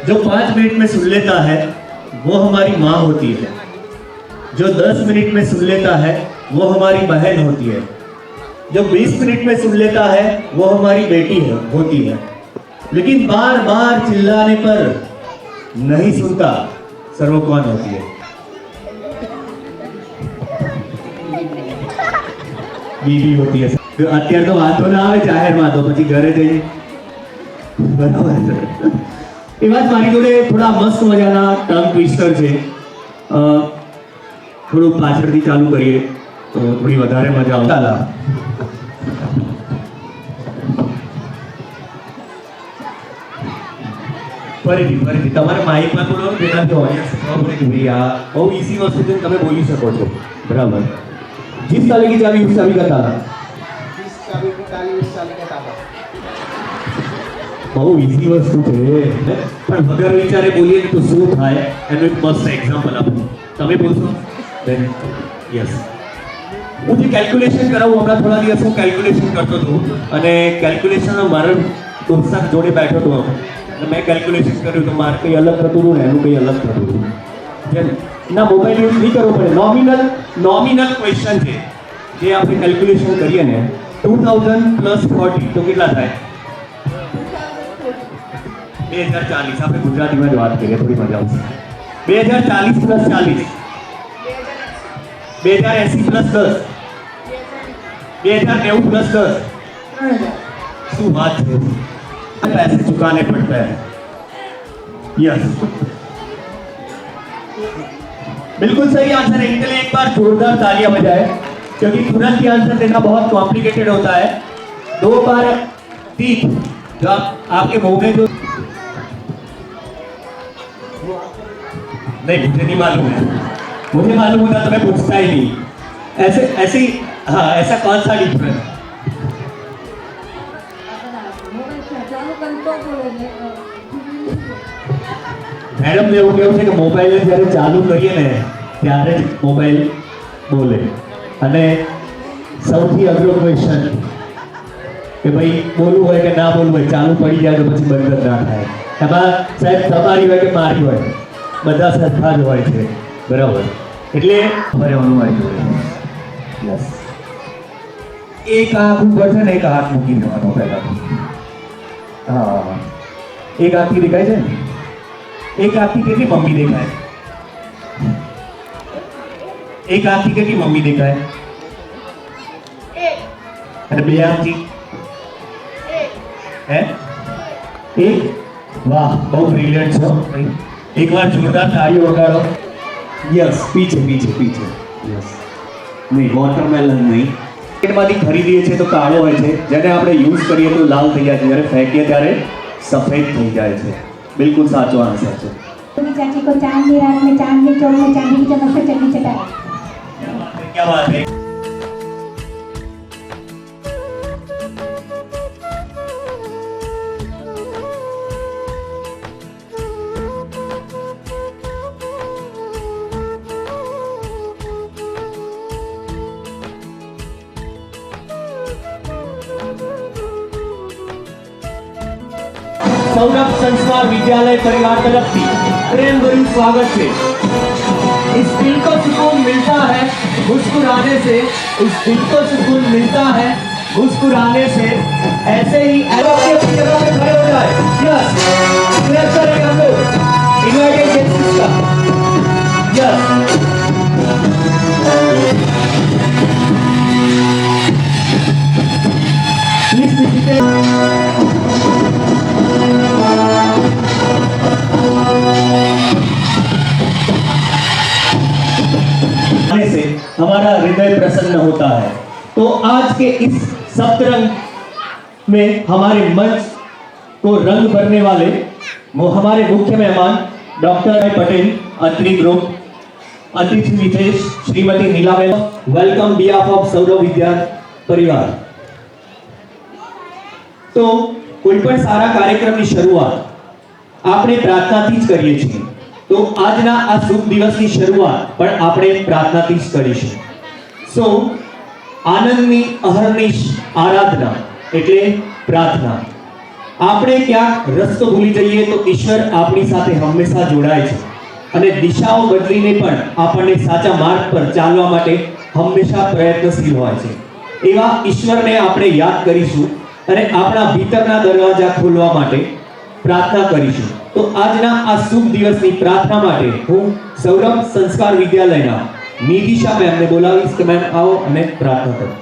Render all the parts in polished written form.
जो 5 मिनट में सुन लेता है वो हमारी माँ होती है, जो 10 मिनट में सुन लेता है वो हमारी बहन होती है, जो 20 मिनट में सुन लेता है वो हमारी बेटी होती है, लेकिन बार बार चिल्लाने पर नहीं सुनता सर वो कौन होती है? बीवी होती है। અત્યારે તો વાતો ના આવે જાહેરમાં, તો પછી ઘરે જઈ બરાબર. એ વાત મારી જોડે થોડા મસ્ત મજાના ટંગ ટ્વિસ્ટર છે. થોડું પાછળથી ચાલુ કરીએ તો થોડી વધારે મજા આવે. ફરીથી તમારે માઇકમાં બોલો, જેનાથી ઓડિયન્સ ખબર પડે કે ભાઈ આ બહુ ઈઝી વસ્તુ છે, તમે બોલી શકો છો. બરાબર. जिस ताले की चाबी उस चाबी का ताला, जिस चाबी की ताली उस चाबी का ताला. બહુ ઈઝી વસ્તુ છે, પણ વગર વિચારે બોલીએ તો શું થાય એનું એક મસ્ત એક્ઝામ્પલ આપું. તમે બોલશો? દેન યસ. હું જે કેલ્ક્યુલેશન કરાવું, હમણાં થોડા દિવસ હું કેલ્ક્યુલેશન કરતો હતો અને કેલ્ક્યુલેશનમાં મારા દોસ્ત જોડે બેઠો હતો અને મેં કેલ્ક્યુલેશન કર્યું તો મારે કંઈ અલગ થતું હતું ને એનું કંઈ અલગ થતું હતું. જેમ ના મોબાઈલ યુઝ નહીં કરવો પડે. નોમિનલ ક્વેશ્ચન છે જે આપણે કેલ્ક્યુલેશન કરીએ ને 2000 + 40 તો કેટલા થાય? 2040. આપણે ગુજરાતીમાં જ વાત કરીએ, થોડી મજા આવશે. 2040 + 40, 2080 + 10, 2090 + 10. શું વાત છે? पैसे चुकाने पड़ते हैं. यस, बिल्कुल सही आंसर है. इनके लिए एक बार जोरदार तालियां बजाएं, क्योंकि तुरंत ही आंसर देना बहुत कॉम्प्लिकेटेड होता है. 2 बार 3 जो आपके मुंह में जो नहीं, मुझे नहीं मालूम है. मुझे मालूम होता तो मैं पूछता ही नहीं. ऐसे हाँ, ऐसा कौन सा डिफरेंस? मैडम ने એવું કેવું છે કે મોબાઈલ જ્યારે ચાલુ કરીએ ને ત્યારે જ મોબાઈલ બોલે. અને સૌથી અઘરો ક્વેશ્ચન કે ભાઈ બોલવું હોય કે ના બોલવું હોય, ચાલુ પડી જાય તો પછી બંધ જ ના થાય. એમાં સાહેબ તમારી હોય કે મારી હોય, બધા સરખા જ હોય છે. બરાબર. એટલે ભરવાનું મારી જોડે. યસ. એક આંખ ઉપર છે ને એક હાથ મૂકી દેવાનો પહેલા. हाँ, एक आँखी दिखाई है, एक आँखी के मम्मी देखा है, एक आँखी के मम्मी देखा है, अरे बे आँखी है एक. वाह, बहुत ब्रिलियंट हो. एक बार जोरदार ताली वगाड़ो. यस, पीछे पीछे पीछे. यस. नहीं, वॉटरमेलन नहीं. માર્કેટમાંથી ખરીદીએ છીએ તો કાળો હોય છે, જેને આપણે યુઝ કરીએ તો લાલ થઈ જાય છે, જ્યારે ફેંકીએ ત્યારે સફેદ થઈ જાય છે. બિલકુલ સાચો આન્સર છે. चाची को चांदनी रात में चांदनी चौक में चांदी की चमक से चटनी चटाई. क्या बात है. सौरभ संस्कार विद्यालय परिवार तरफથી प्रेमभर्યું स्वागत है. इस दिल को सुकून मिलता है मुस्कुराने से, इस दिल को सुकून मिलता है मुस्कुराने से. ऐसे ही आपके अपनी जगह पे खड़े हो जाए. यस, क्लैप करेंगे हम लोग इनवाइटेड गेस्ट्स का. यस, प्लीज से हमारा हृदय प्रसन्न होता है. तो आज के इस सप्तरंग में हमारे मंच को रंग भरने वाले वो हमारे मुख्य मेहमान डॉक्टर पटेल, अत्रि ग्रुप, अतिथि विशेष Shrimati Nilaben. Welcome behalf of Saurabh Vidya Parivar. तो कोई पण सारा कार्यक्रमની શરૂઆત આપણે પ્રાર્થનાથી જ કરીએ છીએ. તો આજના આ શુભ દિવસની શરૂઆત પણ આપણે પ્રાર્થનાથી જ કરીશું. સો આનંદની અહર્નિશ આરાધના એટલે પ્રાર્થના. આપણે ક્યાંક રસ્તો ભૂલી જઈએ તો ઈશ્વર આપણી સાથે હંમેશા જોડાય છે અને દિશાઓ બદલીને પણ આપણને સાચા માર્ગ પર ચાલવા માટે હંમેશા પ્રયત્નશીલ હોય છે. એવા ઈશ્વરને આપણે યાદ કરીશું અને આપણા ભીતરના દરવાજા ખોલવા માટે પ્રાર્થના કરીશું. તો આજના આ શુભ દિવસની પ્રાર્થના માટે હું સૌરભ સંસ્કાર વિદ્યાલયના નિધિશા મેમને બોલાવીશ કે મેમ આવો અને પ્રાર્થના કરો.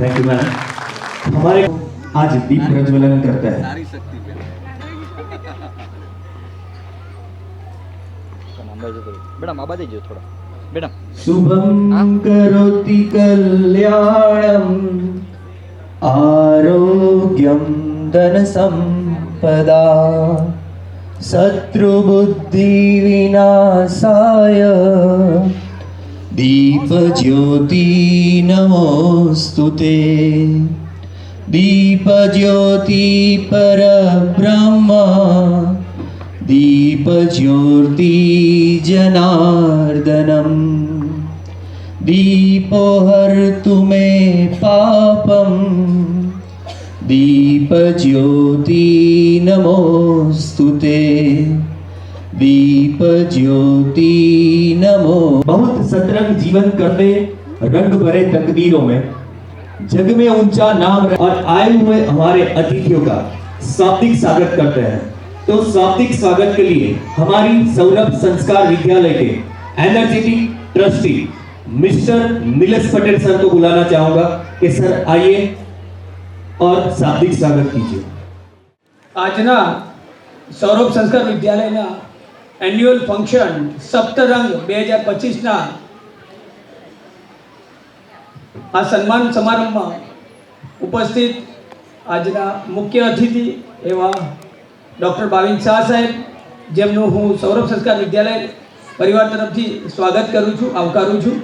Thank you ma'am. हमारे आज दीप प्रज्वलन करता है. बेटा माबा दीजिए थोड़ा बेटा. शुभम करोति कल्याणम आरोग्यम धन संपदा शत्रुबुद्धि विनाशाय दीप ज्योति नमोस्तुते. दीप ज्योति परब्रह्म दीप ज्योति जनार्दनम दीपो हर्तु मे पापम दीपज्योति नमोस्तुते, दीपज्योति नमो। बहुत सतरंग जीवन करते रंग भरे तकदीरों में जग में ऊंचा नाम और आए हुए हमारे अतिथियों का शाब्दिक स्वागत करते हैं। तो शाब्दिक स्वागत के लिए हमारी सौरभ संस्कार विद्यालय के energetic trustee mister Nilesh Patel sir को बुलाना चाहूंगा कि सर आइए और शाब्दिक स्वागत कीजिए। આજના સૌરભ સંસ્કાર વિદ્યાલયના એન્યુઅલ ફંક્શન સપ્તરંગ 2025ના આ સન્માન સમારંભમાં ઉપસ્થિત આજના મુખ્ય અતિથિ એવા ડૉક્ટર ભાવિન શાહ સાહેબ, જેમનું હું સૌરભ સંસ્કાર વિદ્યાલય પરિવાર તરફથી સ્વાગત કરું છું, આવકારું છું.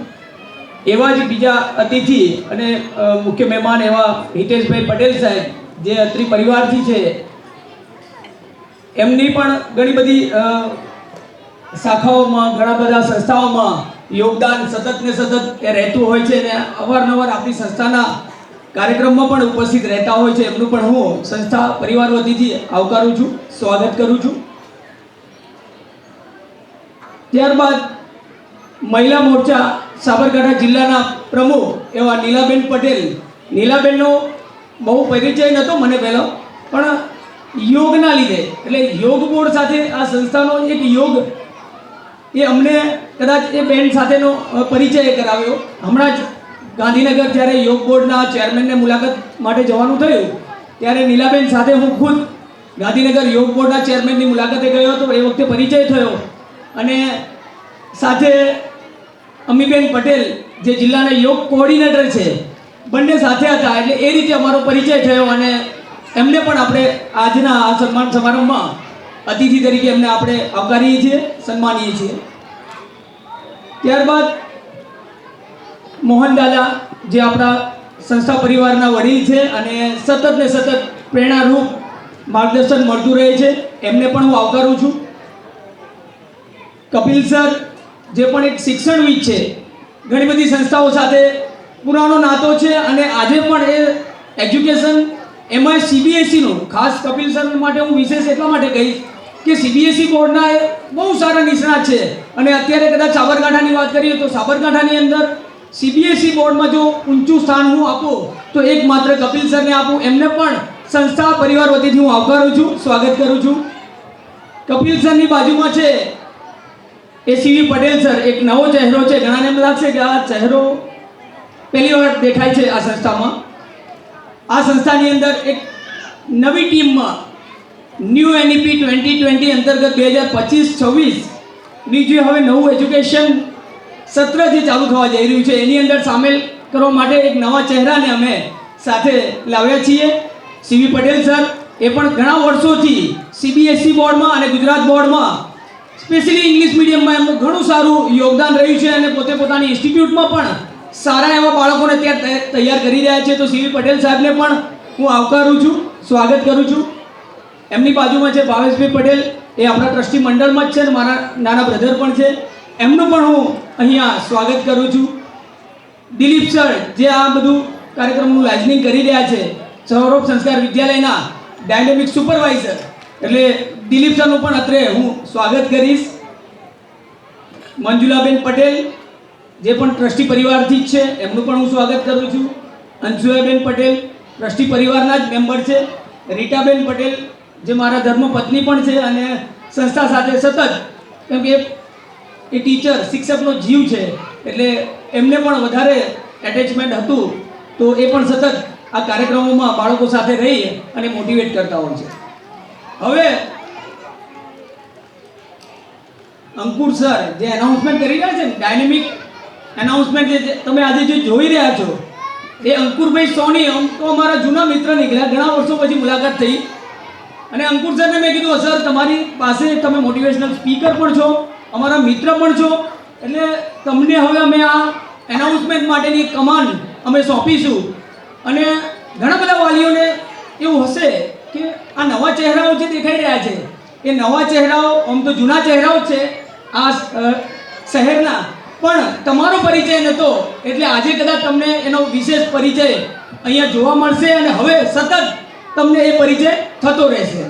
એવા જ બીજા અતિથિ અને મુખ્ય મહેમાન એવા હિતેશભાઈ પટેલ સાહેબ, જે અત્રી પરિવારથી છે. એમની પણ ઘણી બધી શાખાઓમાં, ઘણા બધા સંસ્થાઓમાં યોગદાન સતત ને સતત એ રહેતું હોય છે અને અવારનવાર આપણી સંસ્થાના કાર્યક્રમમાં પણ ઉપસ્થિત રહેતા હોય છે. એમનું પણ હું સંસ્થા પરિવાર વતીથી આવકારું છું, સ્વાગત કરું છું. ત્યારબાદ મહિલા મોરચા સાબરકાંઠા જિલ્લાના પ્રમુખ એવા નીલાબેન પટેલ. નીલાબેનનો બહુ પરિચય નહોતો મને પહેલો, પણ યોગના લીધે, એટલે યોગ બોર્ડ સાથે આ સંસ્થાનો એક યોગ એ અમને કદાચ એ બેન સાથેનો પરિચય કરાવ્યો. હમણાં જ ગાંધીનગર જ્યારે યોગ બોર્ડના ચેરમેનને મુલાકાત માટે જવાનું થયું ત્યારે નીલાબેન સાથે હું ખુદ ગાંધીનગર યોગ બોર્ડના ચેરમેનની મુલાકાતે ગયો હતો. એ વખતે પરિચય થયો અને સાથે અમીબેન પટેલ જે જિલ્લાના યોગ કોઓર્ડિનેટર છે, બંને સાથે હતા. એટલે એ રીતે અમારો પરિચય થયો અને એમને પણ આપણે આજના આ સન્માન સમારંભમાં અતિથિ તરીકે એમને આપણે આવકારીએ છીએ, સન્માનીએ છીએ. ત્યારબાદ મોહનદાદા, જે આપણા સંસ્થા પરિવારના વડીલ છે અને સતત ને સતત પ્રેરણારૂપ માર્ગદર્શન મળતું રહે છે, એમને પણ હું આવકારું છું. કપિલ સર, જે પણ એક શિક્ષણવિદ છે, ઘણી બધી સંસ્થાઓ સાથે પુરાણો નાતો છે અને આજે પણ એ એજ્યુકેશન, એમાં સીબીએસઈનું ખાસ કપિલ સર માટે હું વિશેષ એટલા માટે કહીશ કે સીબીએસઈ બોર્ડના એ બહુ સારા નિષ્ણાત છે અને અત્યારે કદાચ સાબરકાંઠાની વાત કરીએ તો સાબરકાંઠાની અંદર સીબીએસઈ બોર્ડમાં જો ઊંચું સ્થાન હું આપું તો એકમાત્ર કપિલ સરને આપું. એમને પણ સંસ્થા પરિવાર વતીથી હું આવકારું છું, સ્વાગત કરું છું. કપિલ સરની બાજુમાં છે એ સીવી પટેલ સર, એક નવો ચહેરો છે. ઘણાને એમ લાગશે કે આ ચહેરો પહેલી વાર દેખાય છે આ સંસ્થામાં. આ સંસ્થાની અંદર એક નવી ટીમમાં ન્યૂ એનઈપી 2020 અંતર્ગત 2025-26ની જે હવે નવું એજ્યુકેશન સત્ર જે ચાલુ થવા જઈ રહ્યું છે એની અંદર સામેલ કરવા માટે એક નવા ચહેરાને અમે સાથે લાવ્યા છીએ. સીવી પટેલ સર એ પણ ઘણા વર્ષોથી સીબીએસઈ બોર્ડમાં અને ગુજરાત બોર્ડમાં સ્પેશિયલી ઇંગ્લિશ મીડિયમમાં એમનું ઘણું સારું યોગદાન રહ્યું છે અને પોતે પોતાની ઇન્સ્ટિટ્યૂટમાં પણ સારા એવા બાળકોને ત્યાં તૈયાર કરી રહ્યા છે. તો સીવી પટેલ સાહેબને પણ હું આવકારું છું, સ્વાગત કરું છું. એમની બાજુમાં છે ભાવેશભાઈ પટેલ, એ આપણા ટ્રસ્ટી મંડળમાં જ છે અને મારા નાના બ્રધર પણ છે. એમનું પણ હું અહીંયા સ્વાગત કરું છું. દિલીપ સર, જે આ બધું કાર્યક્રમનું લાઇઝનિંગ કરી રહ્યા છે, સૌરભ સંસ્કાર વિદ્યાલયના ડાયનેમિક સુપરવાઇઝર, એટલે દિલીપ સરનું પણ અત્રે હું સ્વાગત કરીશ. મંજુલાબેન પટેલ, જે પણ ટ્રસ્ટી પરિવારથી જ છે, એમનું પણ હું સ્વાગત કરું છું. અંશુયાબેન પટેલ ટ્રસ્ટી પરિવારના જ મેમ્બર છે. રીટાબેન પટેલ, જે મારા ધર્મપત્ની પણ છે અને સંસ્થા સાથે સતત, કેમ કે એ ટીચર, શિક્ષકનો જીવ છે એટલે એમને પણ વધારે એટેચમેન્ટ હતું, તો એ પણ સતત આ કાર્યક્રમોમાં બાળકો સાથે રહી અને મોટિવેટ કરતા હોય છે. હવે અંકુર સર જે એનાઉન્સમેન્ટ કરી રહ્યા છે ને, ડાયનેમિક એનાઉન્સમેન્ટ જે તમે આજે જે જોઈ રહ્યા છો, એ અંકુરભાઈ સોની તો અમારા જૂના મિત્ર નીકળ્યા. ઘણા વર્ષો પછી મુલાકાત થઈ અને અંકુર સરને મેં કીધું, સર તમારી પાસે તમે મોટિવેશનલ સ્પીકર પણ છો, અમારા મિત્ર પણ છો, એટલે તમને હવે અમે આ એનાઉન્સમેન્ટ માટેની કમાન્ડ અમે સોંપીશું. અને ઘણા બધા વાલીઓને એવું હશે કે આ નવા ચહેરાઓ જે દેખાઈ રહ્યા છે એ નવા ચહેરાઓ આમ તો જૂના ચહેરાઓ જ છે આ શહેરના, પણ તમારો પરિચય નહોતો એટલે આજે કદાચ તમને એનો વિશેષ પરિચય અહીંયા જોવા મળશે. અને હવે સતત તમને એ પરિચય થતો રહેશે.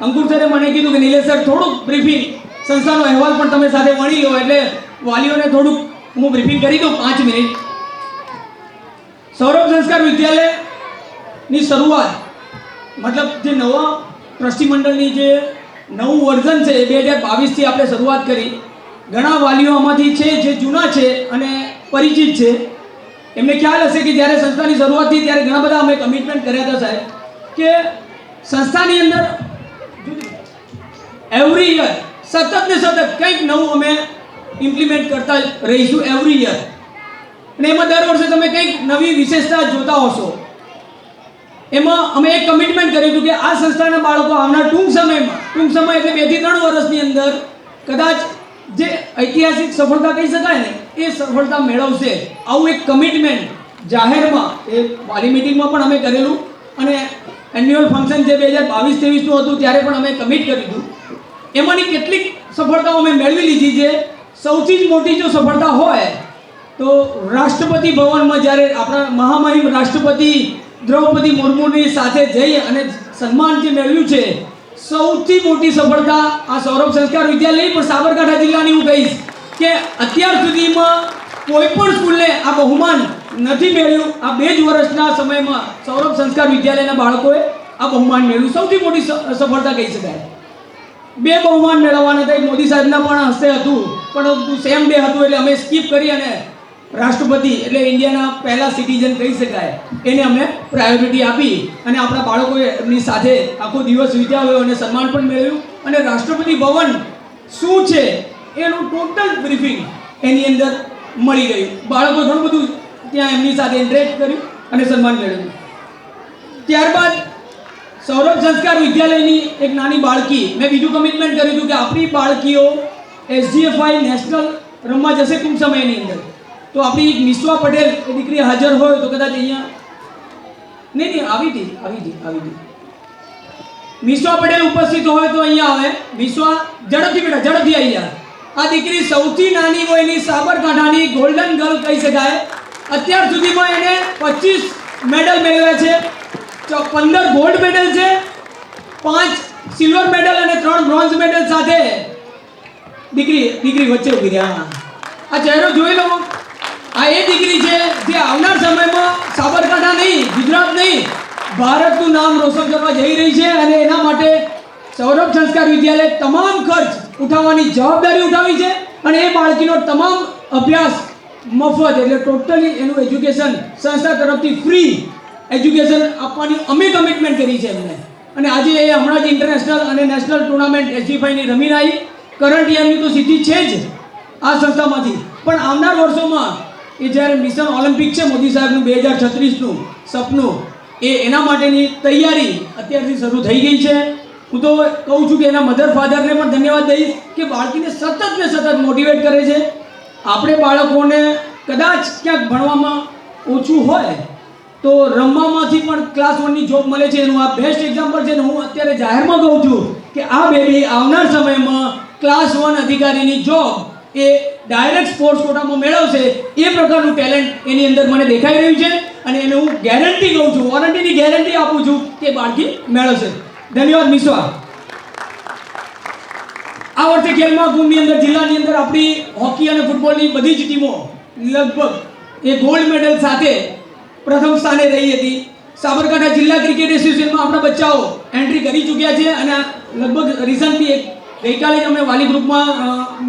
અંકુર સરે મને કીધું કે નિલેશ સર થોડુંક બ્રીફિંગ સંસ્થાનો અહેવાલ પણ તમે સાથે વણી લો, એટલે વાલીઓને થોડુંક હું બ્રીફિંગ કરી દઉં 5 મિનિટ. સૌરભ સંસ્કાર વિદ્યાલયની શરૂઆત મતલબ જે નવા ટ્રસ્ટી મંડળની જે નવું વર્ઝન છે એ 2022થી આપણે શરૂઆત કરી. ઘણા વાલીઓ આમાંથી છે જે જૂના છે અને પરિચિત છે. એમને ખ્યાલ હશે કે જ્યારે સંસ્થાની શરૂઆત થઈ ત્યારે ઘણા બધા અમે કમિટમેન્ટ કર્યા હતા સાહેબ, કે સંસ્થાની અંદર એવરી યર સતત ને સતત કંઈક નવું અમે ઇમ્પ્લિમેન્ટ કરતા રહીશું એવરી યર. અને એમાં દર વર્ષે તમે કંઈક નવી વિશેષતા જોતા હશો. એમાં અમે એક કમિટમેન્ટ કર્યું હતું કે આ સંસ્થાના બાળકો આવનાર ટૂંક સમય એટલે 2 થી 3 વર્ષની અંદર કદાચ જે ઐતિહાસિક સફળતા કહી શકાય ને એ સફળતા મેળવશે. આવું એક કમિટમેન્ટ જાહેરમાં એ વાલી મિટિંગમાં પણ અમે કરેલું, અને એન્યુઅલ ફંક્શન જે 2022-23નું હતું ત્યારે પણ અમે કમિટ કર્યું હતું. એમાંની કેટલીક સફળતાઓ અમે મેળવી લીધી છે. સૌથી જ મોટી જો સફળતા હોય તો રાષ્ટ્રપતિ ભવનમાં જ્યારે આપણા મહામહિમ રાષ્ટ્રપતિ દ્રૌપદી મુર્મુની સાથે જઈ અને સન્માન જે મેળવ્યું છે, સૌથી મોટી સફળતા આ સૌરભ સંસ્કાર વિદ્યાલય પણ સાબરકાંઠા જિલ્લાની હું કહીશ કે અત્યાર સુધીમાં કોઈ પણ સ્કૂલને આ બહુમાન નથી મેળવ્યું. આ 2 જ વર્ષના સમયમાં સૌરભ સંસ્કાર વિદ્યાલયના બાળકોએ આ બહુમાન મેળવ્યું. સૌથી મોટી સફળતા કહી શકાય. 2 બહુમાન મેળવવાના હતા. મોદી સાહેબના પણ હસ્તે હતું, પરંતુ સેમ ડે હતું એટલે અમે સ્કીપ કરી અને રાષ્ટ્રપતિ એટલે ઇન્ડિયાના પહેલા સિટીઝન કહી શકાય એને અમને પ્રાયોરિટી આપી અને આપણા બાળકોએ એમની સાથે આખો દિવસ વિતાવ્યો અને સન્માન પણ મેળવ્યું. અને રાષ્ટ્રપતિ ભવન શું છે એનું ટોટલ બ્રીફિંગ એની અંદર મળી ગયું. બાળકો ઘણું બધું ત્યાં એમની સાથે ઇન્ટરેક્ટ કર્યું અને સન્માન મેળવ્યું. ત્યારબાદ સૌરભ સંસ્કાર વિદ્યાલયની એક નાની બાળકી, મેં બીજું કમિટમેન્ટ કર્યું હતું કે આપણી બાળકીઓ SGFI નેશનલ રમવા જશે ટૂંક સમયની અંદર. તો આપણી એક મિશ્વા પટેલ એ દીકરી હાજર હોય તો કદાચ અહીંયા નહીં આવી હતી મિશ્વા પટેલ ઉપસ્થિત હોય તો અહીંયા આવે. મિશ્વા ઝડપથી બેટા ઝડપથી આવી જાય. આ દીકરી સૌથી નાની વયની સાબરકાંઠાની ગોલ્ડન ગર્લ કહી શકાય. અત્યાર સુધીમાં એને 25 મેડલ મેળવ્યા છે. 15 ગોલ્ડ મેડલ છે, 5 સિલ્વર મેડલ અને 3 બ્રોન્ઝ મેડલ સાથે દીકરી વચ્ચે ઉભી રહી. આ ચહેરો જોઈ લો. આ એ દીકરી છે જે આવનાર સમયમાં સાબરકાંઠા નહીં, ગુજરાત નહીં, ભારતનું નામ રોશન કરવા જઈ રહી છે. અને એના માટે સૌરભ સંસ્કાર વિદ્યાલય તમામ ખર્ચ ઉઠાવવાની જવાબદારી ઉઠાવી છે. અને એ બાળકીનો તમામ અભ્યાસ મફત એટલે ટોટલી એનું એજ્યુકેશન સંસ્થા તરફથી ફ્રી એજ્યુકેશન આપવાની અમે કમિટમેન્ટ કરી છે એમને. અને આજે એ હમણાં જ ઇન્ટરનેશનલ અને નેશનલ ટુર્નામેન્ટ SG5ની રમીને આવી. કરંટ યરની તો સીધી છે જ આ સંસ્થામાંથી, પણ આવનાર વર્ષોમાં એ જ્યારે મિશન ઓલિમ્પિક છે મોદી સાહેબનું 2036નું સપનું, એના માટેની તૈયારી અત્યારથી શરૂ થઈ ગઈ છે. હું તો કહું છું કે એના મધર ફાધરને પણ ધન્યવાદ દઈશ કે બાળકીને સતત ને સતત મોટિવેટ કરે છે. આપણે બાળકોને કદાચ ક્યાંક ભણવામાં ઓછું હોય તો રમવામાંથી પણ ક્લાસ 1ની જોબ મળે છે. એનું આ બેસ્ટ એક્ઝામ્પલ છે. ને હું અત્યારે જાહેરમાં કહું છું કે આ બેબી આવનાર સમયમાં ક્લાસ 1 અધિકારીની જોબ એ ડાયરેક્ટ સ્પોર્ટ્સ કોટામાં મેળવશે. એ પ્રકારનું ટેલેન્ટ એની અંદર મને દેખાઈ રહ્યું છે. અને એને હું ગેરંટી કહું છું, વોરંટીની ગેરંટી આપું છું કે બાળકી મેળવશે. ધન્યવાદ મિશ્વા. આ વર્ષે ખેલ મહાકુંભની અંદર જિલ્લાની અંદર આપણી હોકી અને ફૂટબોલની બધી જ ટીમો લગભગ એ ગોલ્ડ મેડલ સાથે પ્રથમ સ્થાને રહી હતી. સાબરકાંઠા જિલ્લા ક્રિકેટ એસોસિએશનમાં આપણા બચ્ચાઓ એન્ટ્રી કરી ચૂક્યા છે. અને લગભગ રિસન્ટલી ગઈકાલે જ અમે વાલી ગ્રુપમાં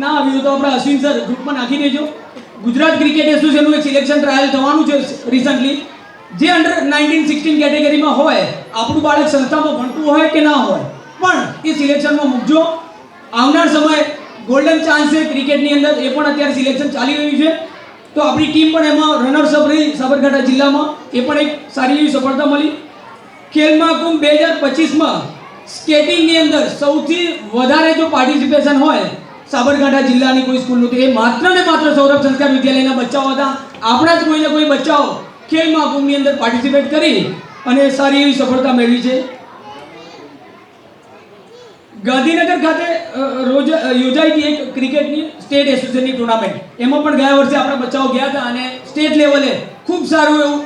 ના આવ્યું તો આપણા અશ્વિન સર ગ્રુપમાં નાખી દેજો. ગુજરાત ક્રિકેટ એસોસિએશનનું એક સિલેક્શન ટ્રાયલ થવાનું છે રિસન્ટલી. જે અંડર 19-16 કેટેગરીમાં હોય, આપણું બાળક સંસ્થામાં ભણતું હોય કે ના હોય, પણ એ સિલેક્શનમાં મૂકજો. આવનાર સમય ગોલ્ડન ચાન્સ છે ક્રિકેટની અંદર. એ પણ અત્યારે સિલેક્શન ચાલી રહ્યું છે. તો આપણી ટીમ પણ એમાં રનર્સઅપ રહી સાબરકાંઠા જિલ્લામાં. એ પણ એક સારી એવી સફળતા મળી. ખેલ મહાકુંભ 2025માં સ્કેટિંગની અંદર સૌથી વધારે જો પાર્ટિસિપેશન હોય સાબરકાંઠા જિલ્લાની કોઈ સ્કૂલનું તો એ માત્ર ને માત્ર સૌરભ સંસ્કાર વિદ્યાલયના બચ્ચાઓ હતા. આપણા જ કોઈને કોઈ બચ્ચાઓ ખેલ મહાકુંભની અંદર પાર્ટિસિપેટ કરી અને સારી એવી સફળતા મેળવી છે. ગાંધીનગર ખાતે યોજાઈ હતી એક ક્રિકેટની સ્ટેટ એસોસિએશનની ટુર્નામેન્ટ. એમાં પણ ગયા વર્ષે આપણા બચ્ચાઓ ગયા હતા અને સ્ટેટ લેવલે ખૂબ સારું એવું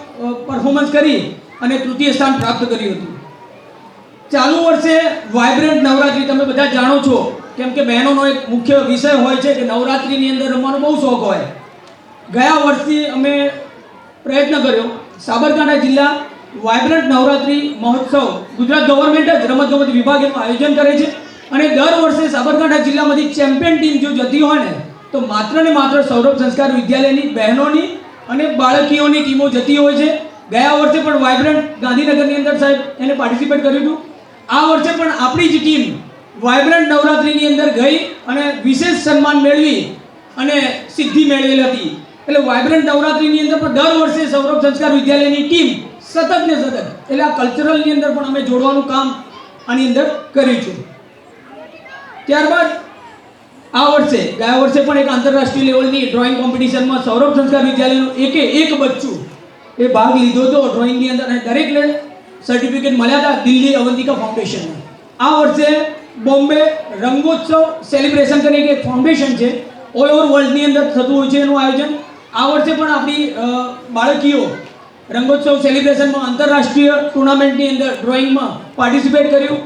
પરફોર્મન્સ કરી અને તૃતીય સ્થાન પ્રાપ્ત કર્યું હતું. ચાલુ વર્ષે વાઇબ્રન્ટ નવરાત્રી તમે બધા જાણો છો, કેમ કે બહેનોનો એક મુખ્ય વિષય હોય છે કે નવરાત્રિની અંદર રમવાનો બહુ શોખ હોય. ગયા વર્ષથી અમે પ્રયત્ન કર્યો, સાબરકાંઠા જિલ્લા વાઇબ્રન્ટ નવરાત્રી મહોત્સવ ગુજરાત ગવર્મેન્ટ જ રમતગમત વિભાગ એનું આયોજન કરે છે અને દર વર્ષે સાબરકાંઠા જિલ્લામાંથી ચેમ્પિયન ટીમ જો જતી હોય ને તો માત્ર ને માત્ર સૌરભ સંસ્કાર વિદ્યાલયની બહેનોની અને બાળકીઓની ટીમો જતી હોય છે. ગયા વર્ષે પણ વાઇબ્રન્ટ ગાંધીનગરની અંદર સાહેબ એને પાર્ટિસિપેટ કર્યું હતું. આ વર્ષે પણ આપણી જ ટીમ વાઇબ્રન્ટ નવરાત્રિની અંદર ગઈ અને વિશેષ સન્માન મેળવી અને સિદ્ધિ મેળવેલી હતી. એટલે વાઇબ્રન્ટ નવરાત્રિની અંદર પણ દર વર્ષે સૌરભ સંસ્કાર વિદ્યાલયની ટીમ સતત ને સતત એટલે આ કલ્ચરલની અંદર પણ અમે જોડવાનું કામ આની અંદર કર્યું છે. ત્યારબાદ આ વર્ષે ગયા વર્ષે પણ એક આંતરરાષ્ટ્રીય લેવલની ડ્રોઈંગ કોમ્પિટિશનમાં સૌરભ સંસ્કાર વિદ્યાલયનું એક બચ્ચું એ ભાગ લીધો હતો ડ્રોઈંગની અંદર અને દરેકને સર્ટિફિકેટ મળ્યા હતા દિલ્હી અવંતિકા ફાઉન્ડેશનના. આ વર્ષે બોમ્બે રંગોત્સવ સેલિબ્રેશન કરીને એક ફાઉન્ડેશન છે, ઓલ ઓવર વર્લ્ડની અંદર થતું હોય છે એનું આયોજન. આ વર્ષે પણ આપણી બાળકીઓ રંગોત્સવ સેલિબ્રેશનમાં આંતરરાષ્ટ્રીય ટુર્નામેન્ટની અંદર ડ્રોઈંગમાં પાર્ટિસિપેટ કર્યું.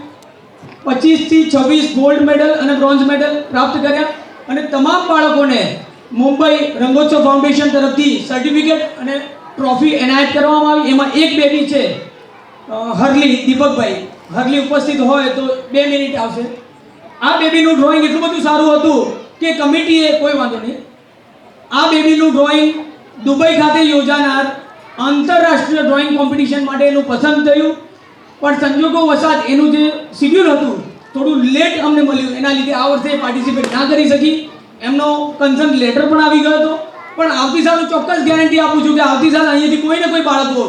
25 થી 26 ગોલ્ડ મેડલ અને બ્રોન્ઝ મેડલ પ્રાપ્ત કર્યા અને તમામ બાળકોને મુંબઈ રંગોત્સવ ફાઉન્ડેશન તરફથી સર્ટિફિકેટ અને ટ્રોફી એનાયત કરવામાં આવી. એમાં એક બેબી છે હરલી દીપકભાઈ, હરલી ઉપસ્થિત હોય તો 2 મિનિટ આવશે. આ બેબીનું ડ્રોઈંગ એટલું બધું સારું હતું કે કમિટીએ કોઈ વાંધો નહીં, આ બેબીનું ડ્રોઈંગ દુબઈ ખાતે યોજાનાર આંતરરાષ્ટ્રીય ડ્રોઈંગ કોમ્પિટિશન માટે એનું પસંદ થયું, પણ સંજોગો વસાત એનું જે શિડ્યુલ હતું થોડું લેટ અમને મળ્યું, એના લીધે આ વર્ષે પાર્ટિસિપેટ ના કરી શકી. એમનો કન્સર્ન લેટર પણ આવી ગયો હતો. પણ આવતી સાલ હું ચોક્કસ ગેરંટી આપું છું કે આવતી સાલ અહીંયાથી કોઈ ને કોઈ બાળકો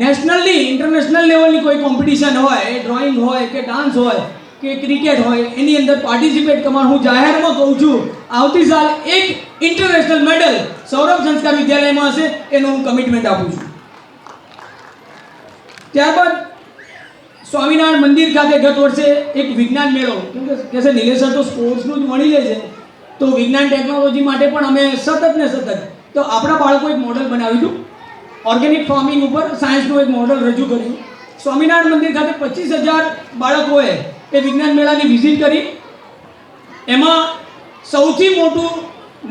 નેશનલની ઇન્ટરનેશનલ લેવલની કોઈ કોમ્પિટિશન હોય, એ ડ્રોઈંગ હોય કે ડાન્સ હોય કે ક્રિકેટ હોય, એની અંદર પાર્ટિસિપેટ કરવાનું હું જાહેરમાં કહું છું. આવતી સાલ એક ઇન્ટરનેશનલ મેડલ સૌરભ સંસ્કાર વિદ્યાલયમાં હશે, એનું હું કમિટમેન્ટ આપું છું. ત્યારબાદ સ્વામિનારાયણ મંદિર ખાતે ગત વર્ષે એક વિજ્ઞાન મેળો, કેમ કે કહેશે નિલેશ સર તો સ્પોર્ટ્સનું જ વણી લે છે, તો વિજ્ઞાન ટેકનોલોજી માટે પણ અમે સતત ને સતત તો આપણા બાળકો એક મોડલ બનાવ્યું હતું, ઓર્ગેનિક ફાર્મિંગ ઉપર સાયન્સનું એક મોડલ રજૂ કર્યું. સ્વામિનારાયણ મંદિર ખાતે 25,000 બાળકોએ એ વિજ્ઞાન મેળાની વિઝિટ કરી. એમાં સૌથી મોટું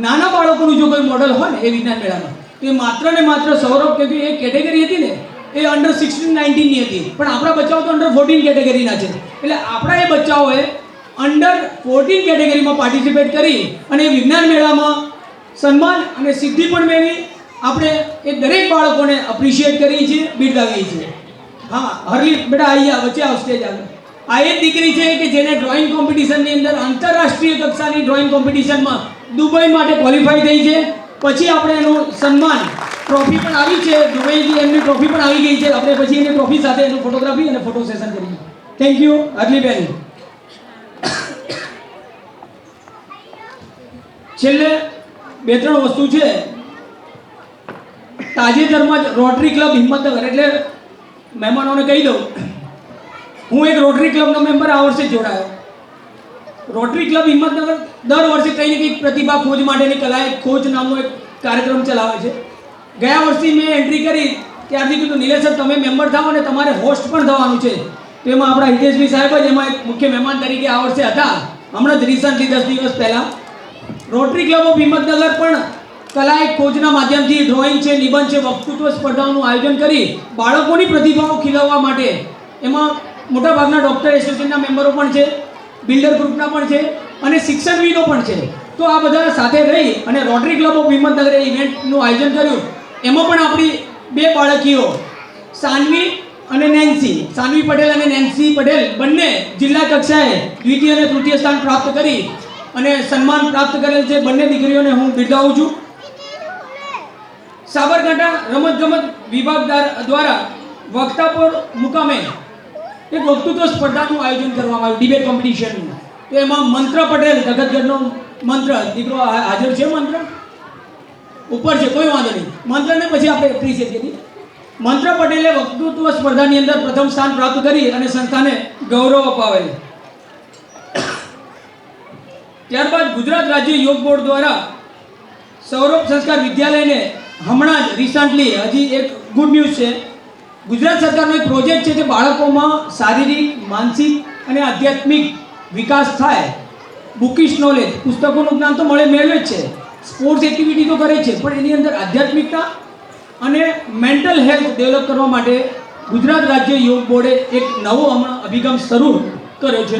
નાના બાળકોનું જો કોઈ મોડલ હોય ને એ વિજ્ઞાન મેળામાં તો એ માત્ર ને માત્ર સૌરભ, કે એ કેટેગરી હતી ને એ અંડર 16-19ની હતી, પણ આપણા બચ્ચાઓ તો અંડર 14 કેટેગરીના છે. એટલે આપણા એ બચ્ચાઓએ અંડર 14 કેટેગરીમાં પાર્ટિસિપેટ કરી અને વિજ્ઞાન મેળામાં સન્માન અને સિદ્ધિ પણ મેળવી. આપણે એ દરેક બાળકોને અપ્રિશિએટ કરીએ છીએ, બિરદાવીએ છીએ. હા હરલી બેટા આવી જા, વચ્ચે આવ, સ્ટેજ આગળ. આ એ દીકરી છે કે જેને ડ્રોઈંગ કોમ્પિટિશનની અંદર આંતરરાષ્ટ્રીય કક્ષાની ડ્રોઈંગ કોમ્પિટિશનમાં દુબઈ માટે ક્વોલિફાઈ થઈ છે. પછી આપણે એનું સન્માન ટ્રોફી પણ આવી છે, દુબઈથી એમની ટ્રોફી પણ આવી ગઈ છે. આપણે પછી એની ટ્રોફી સાથે એનું ફોટોગ્રાફી અને ફોટો સેશન કરીએ. Thank you Harliben. છેલ્લે 2-3 વસ્તુ છે. તાજેતરમાં જ રોટરી ક્લબ હિંમતનગર, એટલે મહેમાનોને કહી દઉં, હું એક રોટરી ક્લબનો મેમ્બર આ વર્ષે જોડાયો. રોટરી ક્લબ હિંમતનગર દર વર્ષે કંઈ ને કંઈક પ્રતિભા ખોજ માટેની કલાએ ખોજ નામનો એક કાર્યક્રમ ચલાવે છે. ગયા વર્ષથી મેં એન્ટ્રી કરી ત્યારથી કીધું નિલેશ સર તમે મેમ્બર થાઓ અને તમારે હોસ્ટ પણ થવાનું છે. તો એમાં આપણા હિતેશભાઈ સાહેબ જ એમાં એક મુખ્ય મહેમાન તરીકે આ વર્ષે હતા. હમણાં જ રિસન્ટલી 10 દિવસ પહેલાં રોટરી ક્લબ ઓફ હિંમતનગર પણ કલા એક ખોજના માધ્યમથી ડ્રોઈંગ છે, નિબંધ છે, વક્તૃત્વ સ્પર્ધાઓનું આયોજન કરી બાળકોની પ્રતિભાઓ ખીલવવા માટે, એમાં મોટાભાગના ડૉક્ટર એસોસિએશનના મેમ્બરો પણ છે, બિલ્ડર ગ્રુપના પણ છે અને શિક્ષણવિદો પણ છે. તો આ બધા સાથે રહી અને રોટરી ક્લબ ઓફ હિંમતનગરે ઇવેન્ટનું આયોજન કર્યું. એમાં પણ આપણી 2 બાળકીઓ સાનવી અને નેન્સી, સાનવી પટેલ અને નેન્સી પટેલ બંને જિલ્લા કક્ષાએ દ્વિતીય અને તૃતીય સ્થાન પ્રાપ્ત કરી અને સન્માન પ્રાપ્ત કરેલ છે. બંને દીકરીઓને હું બિરદાવું છું. સાબરકાંઠા રમતગમત વિભાગ દ્વારા વક્તાપોર મુકામે એક વક્તૃત્વ સ્પર્ધાનું આયોજન કરવામાં આવ્યું, ડિબેટ કોમ્પિટિશનનું. તો એમાં મંત્ર પટેલ, જગતગઢનો મંત્ર દીકરો હાજર છે. મંત્ર ઉપર છે, કોઈ વાંધો નહીં, મંત્રને પછી આપણે એપ્રિશિએટ કરીએ. મંત્ર પટેલે વક્તૃત્વ સ્પર્ધાની અંદર પ્રથમ સ્થાન પ્રાપ્ત કરી અને સંસ્થાને ગૌરવ અપાવેલ. ત્યારબાદ ગુજરાત રાજ્ય યોગ બોર્ડ દ્વારા સૌરભ સંસ્કાર વિદ્યાલયને હમણાં જ રિસન્ટલી હજી એક ગુડ ન્યૂઝ છે, ગુજરાત સરકારનો એક પ્રોજેક્ટ છે કે બાળકોમાં શારીરિક, માનસિક અને આધ્યાત્મિક વિકાસ થાય. બુકિશ નોલેજ, પુસ્તકોનું જ્ઞાન તો મેળવે જ છે, સ્પોર્ટ્સ એક્ટિવિટી તો કરે છે, પણ એની અંદર આધ્યાત્મિકતા અને મેન્ટલ હેલ્થ ડેવલપ કરવા માટે ગુજરાત રાજ્ય યોગ બોર્ડે એક નવો હમણાં અભિગમ શરૂ કર્યો છે.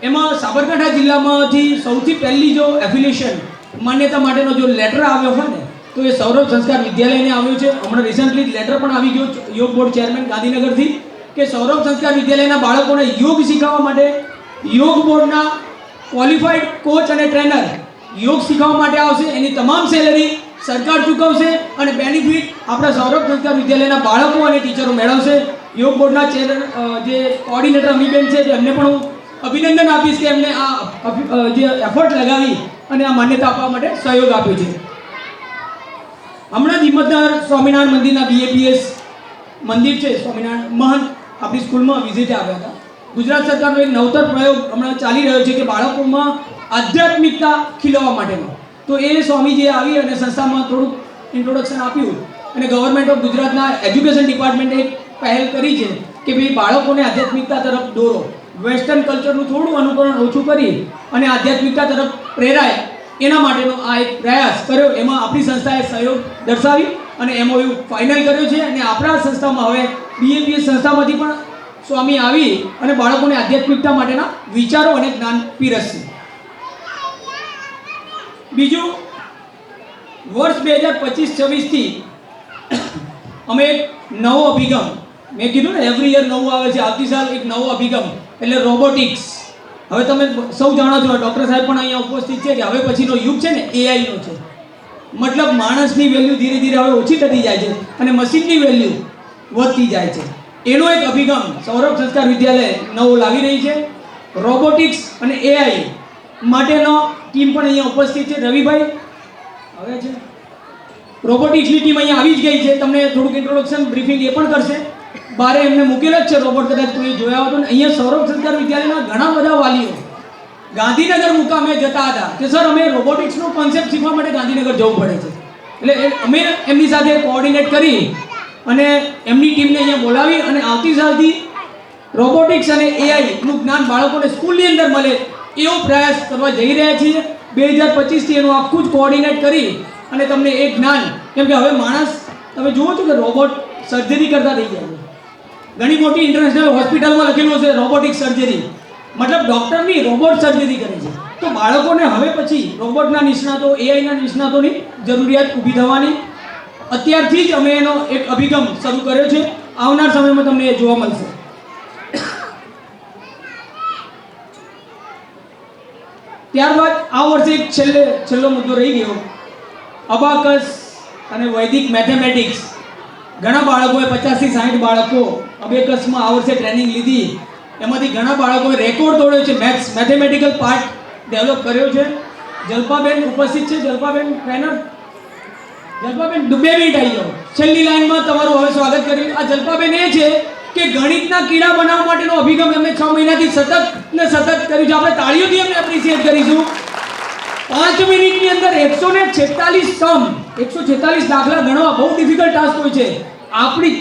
એમાં સાબરકાંઠા જિલ્લામાંથી સૌથી પહેલી જો એફિલિએશન માન્યતા માટેનો જો લેટર આવ્યો હોય ને તો એ સૌરભ સંસ્કાર વિદ્યાલયને આવ્યો છે. હમણાં રિસન્ટલી લેટર પણ આવી ગયો યોગ બોર્ડ ચેરમેન ગાંધીનગરથી કે સૌરભ સંસ્કાર વિદ્યાલયના બાળકોને યોગ શીખવવા માટે યોગ બોર્ડના ક્વોલિફાઈડ કોચ અને ટ્રેનર યોગ શીખવવા માટે આવશે. એની તમામ સેલરી સરકાર ચૂકવશે અને બેનિફિટ આપણા સૌરભ સંસ્કાર વિદ્યાલયના બાળકો અને ટીચરો મેળવશે. યોગ બોર્ડના જે કોઓર્ડિનેટર અમીબેન છે એમને પણ હું અભિનંદન આપીશ કે એમને આ જે એફર્ટ લગાવી અને આ માન્યતા આપવા માટે સહયોગ આપ્યો છે. હમણાં જ હિંમતનગર સ્વામિનારાયણ મંદિરના BAPS મંદિર છે, સ્વામિનારાયણ મહંત આપણી સ્કૂલમાં વિઝિટે આવ્યા હતા. ગુજરાત સરકારનો એક નવતર પ્રયોગ હમણાં ચાલી રહ્યો છે કે બાળકોમાં આધ્યાત્મિકતા ખીલવવા માટેનો. તો એ સ્વામીજીએ આવી અને સંસ્થામાં થોડુંક ઇન્ટ્રોડક્શન આપ્યું અને ગવર્મેન્ટ ઓફ ગુજરાતના એજ્યુકેશન ડિપાર્ટમેન્ટે એક પહેલ કરી છે કે ભાઈ બાળકોને આધ્યાત્મિકતા તરફ દોરો, વેસ્ટર્ન કલ્ચરનું થોડું અનુકરણ ઓછું કરી અને આધ્યાત્મિકતા તરફ પ્રેરાય એના માટેનો આ એક પ્રયાસ કર્યો. એમાં આપણી સંસ્થાએ સહયોગ દર્શાવી અને MOU ફાઇનલ કર્યો છે અને આપણા સંસ્થામાં હવે BAPS સંસ્થામાંથી પણ સ્વામી આવી અને બાળકોને આધ્યાત્મિકતા માટેના વિચારો અને જ્ઞાન પીરસશે. બીજું, વર્ષ 2025-26થી અમે એક નવો અભિગમ, મેં કીધું ને એવરી યર નવું આવે છે, આવતી સાલ એક નવો અભિગમ એટલે રોબોટિક્સ. હવે તમે સૌ જાણો છો, ડૉક્ટર સાહેબ પણ અહીંયા ઉપસ્થિત છે કે હવે પછીનો યુગ છે ને AIનો છે. મતલબ માણસની વેલ્યુ ધીરે ધીરે હવે ઓછી થતી જાય છે અને મશીનની વેલ્યુ વધતી જાય છે. એનો એક અભિગમ સૌરભ સંસ્કાર વિદ્યાલય નવો લાવી રહી છે. રોબોટિક્સ અને AI માટેનો ટીમ પણ અહીંયા ઉપસ્થિત છે. રવિભાઈ હવે છે, રોબોટિક્સની ટીમ અહીંયા આવી જ ગઈ છે. તમને થોડુંક ઇન્ટ્રોડક્શન બ્રીફિંગ એ પણ કરશે. બારે એમને મૂકેલ જ છે રોબોટ, કદાચ કોઈ જોયા હતો ને. અહીંયા સૌરભ સંસ્કાર વિદ્યાલયના ઘણા બધા વાલીઓ ગાંધીનગર મુકામે જતા હતા કે સર અમે રોબોટિક્સનો કોન્સેપ્ટ શીખવા માટે ગાંધીનગર જવું પડે છે. એટલે અમે એમની સાથે કોઓર્ડિનેટ કરી અને એમની ટીમને અહીંયા બોલાવી અને આવતી સાલથી રોબોટિક્સ અને AI નું જ્ઞાન બાળકોને સ્કૂલની અંદર મળે એવો પ્રયાસ કરવા જઈ રહ્યા છીએ. 2025થી એનું આખું જ કોઓર્ડિનેટ કરી અને તમને એ જ્ઞાન, કેમ કે હવે માણસ તમે જુઓ છો કે રોબોટ સર્જરી કરતા થઈ ગયા છે. ઘણી મોટી ઇન્ટરનેશનલ હોસ્પિટલમાં લખેલું છે રોબોટિક સર્જરી, મતલબ ડૉક્ટરની રોબોટ સર્જરી કરે છે. તો બાળકોને હવે પછી રોબોટના નિષ્ણાતો, AIના નિષ્ણાતોની જરૂરિયાત ઊભી થવાની. અત્યારથી જ અમે એનો એક અભિગમ શરૂ કર્યો છે. આવનાર સમયમાં તમને એ જોવા મળશે. ત્યારબાદ આ વર્ષે એક છેલ્લો મુદ્દો રહી ગયો, અબાકસ અને વૈદિક મેથેમેટિક્સ. ઘણા બાળકોએ 50 થી 60 બાળકો અબેકસમાં આ વર્ષે ટ્રેનિંગ લીધી. એમાંથી ઘણા બાળકોએ રેકોર્ડ તોડ્યો છે, મેથેમેટિકલ પાર્ટ ડેવલપ કર્યો છે. જલ્પાબેન ઉપસ્થિત છે. જલ્પાબેન ટ્રેનર, જલ્પાબેન 2 મિનિટ આવી જાઓ. છેલ્લી લાઈનમાં તમારું હવે સ્વાગત કર્યું. આ જલ્પાબેન એ છે કે ગણિતના કીડા બનાવવા માટેનો અભિગમ એમને 6 મહિનાથી સતત કર્યું છે. આપણે તાળીઓથી એમને એપ્રિશિએટ કરીશું. 5 મિનિટની અંદર 146 સમ, 146 દાખલા ગણવા બહુ ડિફિકલ્ટ ટાસ્ક હોય છે. આપણી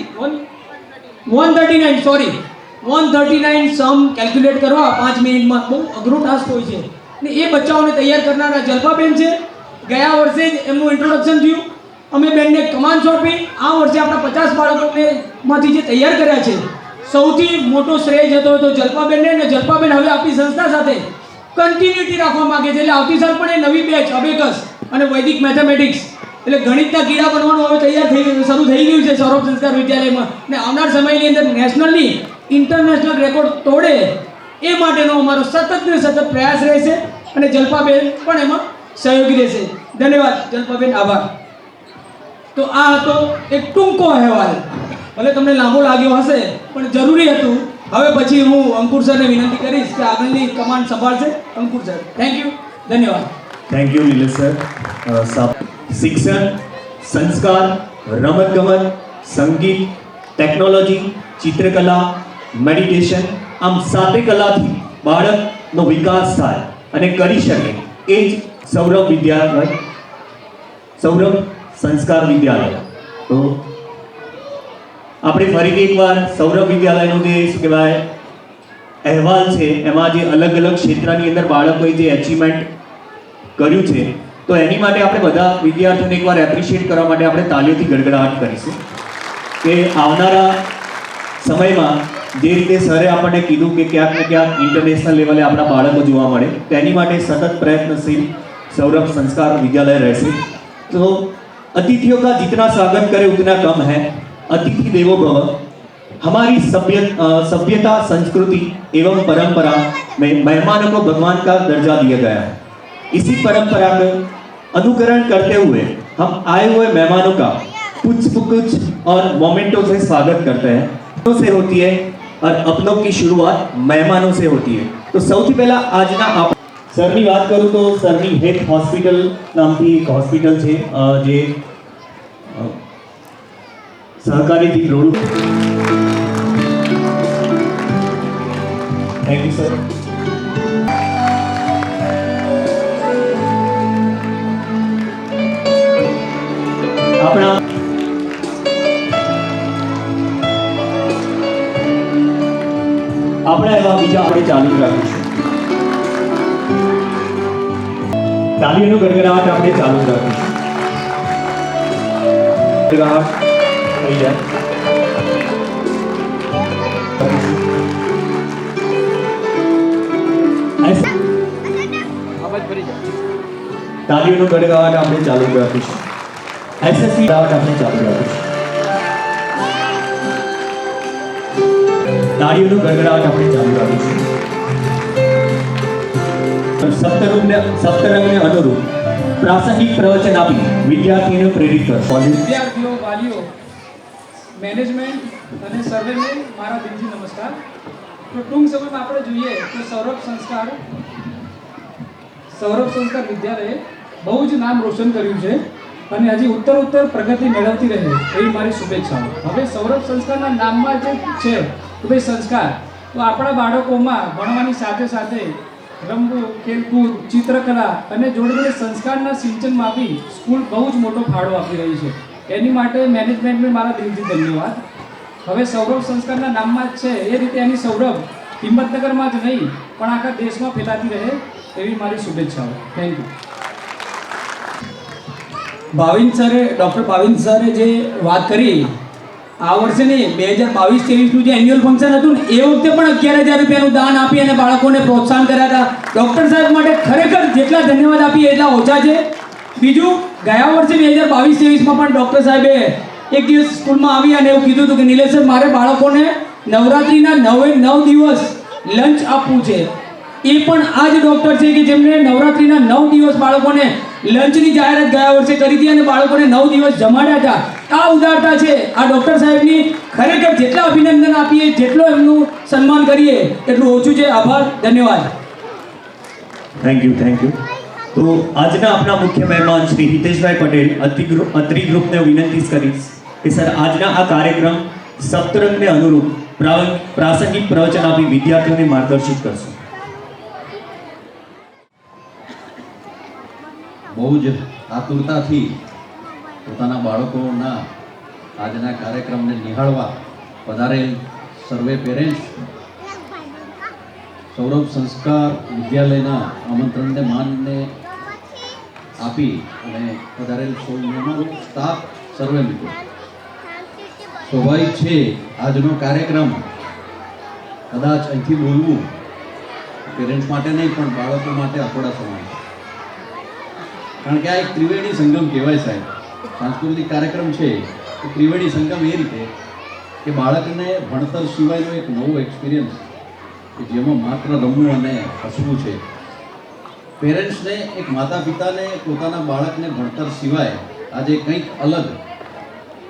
139 સમ કેલ્ક્યુલેટ કરવા 5 મિનિટમાં બહુ અઘરો ટાસ્ક હોય છે ને એ બચ્ચાઓને તૈયાર કરનારા જલ્પાબેન છે. ગયા વર્ષે જ એમનું ઇન્ટ્રોડક્શન થયું. અમે બેનને કમાન સોંપી. આ વર્ષે આપણા 50 બાળકોને માંથી જે તૈયાર કર્યા છે સૌથી મોટો શ્રેય જતો હતો જલ્પાબેનને. અને જલ્પાબેન હવે આપણી સંસ્થા સાથે કન્ટિન્યુટી રાખવા માંગે છે. એટલે આવતી સાલ પણ એ નવી બેચ અબેકસ અને વૈદિક મેથેમેટિક્સ એટલે ગણિતના કીડા બનવાનું હવે શરૂ થઈ ગયું છે સૌરભ સંસ્કાર વિદ્યાલયમાં. ને આવનાર સમયની અંદર નેશનલની ઇન્ટરનેશનલ રેકોર્ડ તોડે એ માટેનો અમારો સતત પ્રયાસ રહેશે અને જલ્પાબેન પણ એમાં સહયોગી રહેશે. ધન્યવાદ જલ્પાબેન, આભાર. તો આ હતો એક ટૂંકો અહેવાલ. ભલે તમને લાંબો લાગ્યો હશે પણ જરૂરી હતું. હવે પછી હું અંકુર સરને વિનંતી કરીશ કે આગળની કમાન્ડ સંભાળશે. અંકુર સર, થેન્ક યુ, ધન્યવાદ. Thank you Nilesh sir. શિક્ષણ, સંસ્કાર, રમતગમત, સંગીત, ટેકનોલોજી, ચિત્રકલા, મેડિટેશન, આમ 7 કલાથી બાળકનો વિકાસ થાય અને કરી શકે એ જ સૌરભ વિદ્યાલય, સૌરભ સંસ્કાર વિદ્યાલય. તો આપણે ફરીથી એકવાર સૌરભ વિદ્યાલયનો જે શું કહેવાય અહેવાલ છે એમાં જે અલગ અલગ ક્ષેત્રની અંદર બાળકોએ જે એચિવમેન્ટ કર્યું છે તો એની માટે આપણે બધા વિદ્યાર્થીઓને એકવાર એપ્રિશિએટ કરવા માટે આપણે તાલીઓથી ગડગડાટ કરીશું કે આવનારા સમયમાં જે રીતે સરે આપણને કીધું કે ક્યાંક ને ક્યાંક ઇન્ટરનેશનલ લેવલે આપણા બાળકો જોવા મળે તેની માટે સતત प्रयत्नशील सौरभ संस्कार विद्यालय रहશે तो अतिथियों का जितना स्वागत करे उतना कम है। अतिथि देवो भव। हमारी सभ्यता संस्कृति एवं परंपरा में मेहमानों को भगवान का दर्जा दिया गया है। इसी परंपरा का अनुकरण करते हुए हम आए हुए मेहमानों का कुछ और मोमेंटों से स्वागत करते हैं। से होती है और अपनों की शुरुआत मेहमानों से होती है। तो સૌથી પહેલા આજના સરની વાત કરું તો સરની હેલ્થ હોસ્પિટલ નામથી એક હોસ્પિટલ છે જે સહકારી દીપ રોડ। Thank you sir. આપણા એવા બીજા આપણે ચાલુ રાખીશું। તાલીઓનો ગડગડાટ આપણે ચાલુ રાખીશું। ગડગડાટ થઈ જાય। અવાજ ભરી જાય। તાલીઓનો ગડગડાટ આપણે ચાલુ રાખીશું। એસએસસી ગડગડાટ આપણે ચાલુ રાખીશું। તાળીઓનો ગડગડાટ આપણે ચાલુ રાખીશું। સપ્તરંગને અનુરૂપ પ્રાસંગિક પ્રવચન આપી વિદ્યાર્થીઓને પ્રેરિત કરશો। વિદ્યાર્થીઓ વાલીઓ મેનેજમેન્ટ અને સર્વેને મારા દિલથી નમસ્કાર। તો ટૂંક સમયમાં આપણે જોઈએ તો સૌરભ સંસ્કાર વિદ્યાલયે બહુ જ નામ રોશન કર્યું છે અને હજી ઉત્તર પ્રગતિ મેળવતી રહે એવી મારી શુભેચ્છાઓ। હવે સૌરભ સંસ્કારના નામમાં જે છે કે ભાઈ સંસ્કાર તો આપણા બાળકોમાં ભણવાની સાથે સાથે રમવું ખેલકૂદ ચિત્રકલા અને જોડે સંસ્કારના સિંચનમાં બી સ્કૂલ બહુ જ મોટો ફાળો આપી રહી છે। એની માટે મેનેજમેન્ટને મારા દિલથી ધન્યવાદ। હવે સૌરભ સંસ્કારના નામમાં જ છે એ રીતે એની સૌરભ હિંમતનગરમાં જ નહીં પણ આખા દેશમાં ફેલાતી રહે એવી મારી શુભેચ્છાઓ। Thank you. ડૉક્ટર ભાવિન સરે જે વાત કરી આ વર્ષે નહીં 2022-23નું જે એન્યુઅલ ફંક્શન હતું ને એ વખતે પણ 11,000 રૂપિયાનું દાન આપી અને બાળકોને પ્રોત્સાહન કર્યા હતા। ડૉક્ટર સાહેબ માટે ખરેખર જેટલા ધન્યવાદ આપીએ એટલા ઓછા છે। બીજું ગયા વર્ષે 2022-23માં પણ ડૉક્ટર સાહેબે એક દિવસ સ્કૂલમાં આવી અને એવું કીધું હતું કે નિલેશ સર મારે બાળકોને નવરાત્રિના 9 દિવસ લંચ આપવું છે। એ પણ આ જ ડૉક્ટર છે કે જેમણે નવરાત્રિના 9 દિવસ બાળકોને લંચની જાહેરાત ગયા વર્ષે કરી હતી અને બાળકોને 9 દિવસ જમાડ્યા હતા। આ ઉદારતા છે આ ડૉક્ટર સાહેબની। ખરેખર જેટલા અભિનંદન આપીએ જેટલો એમનું સન્માન કરીએ એટલું ઓછું છે। આભાર, ધન્યવાદ। Thank you. તો આજના આપણા મુખ્ય મહેમાન શ્રી હિતેશભાઈ પટેલ અત્રી ગ્રુપને વિનંતી કરીશ કે સર આજના આ કાર્યક્રમ સપ્તરંગને અનુરૂપ પ્રાસંગિક પ્રવચન આપી વિદ્યાર્થીઓને માર્ગદર્શિત કરશો। બહુ જ આતુરતાથી પોતાના બાળકોના આજના કાર્યક્રમને નિહાળવા પધારેલ સર્વે પેરેન્ટ્સ સૌરભ સંસ્કાર વિદ્યાલયના આમંત્રણને માનને આપી અને પધારેલ સૌ મહેમાનો સ્ટાફ સર્વે મિત્રો સ્વાભાવિક છે આજનો કાર્યક્રમ કદાચ અહીંથી બોલવું પેરેન્ટ્સ માટે નહીં પણ બાળકો માટે અપડા સમાન, કારણ કે આ એક ત્રિવેણી સંગમ કહેવાય સાહેબ। સાંસ્કૃતિક કાર્યક્રમ છે એ ત્રિવેણી સંગમ એ રીતે કે બાળકને ભણતર સિવાયનો એક નવો એક્સપિરિયન્સ કે જેમાં માત્ર રમવું અને હસવું છે। પેરેન્ટ્સને એક માતા પિતાને પોતાના બાળકને ભણતર સિવાય આજે કંઈક અલગ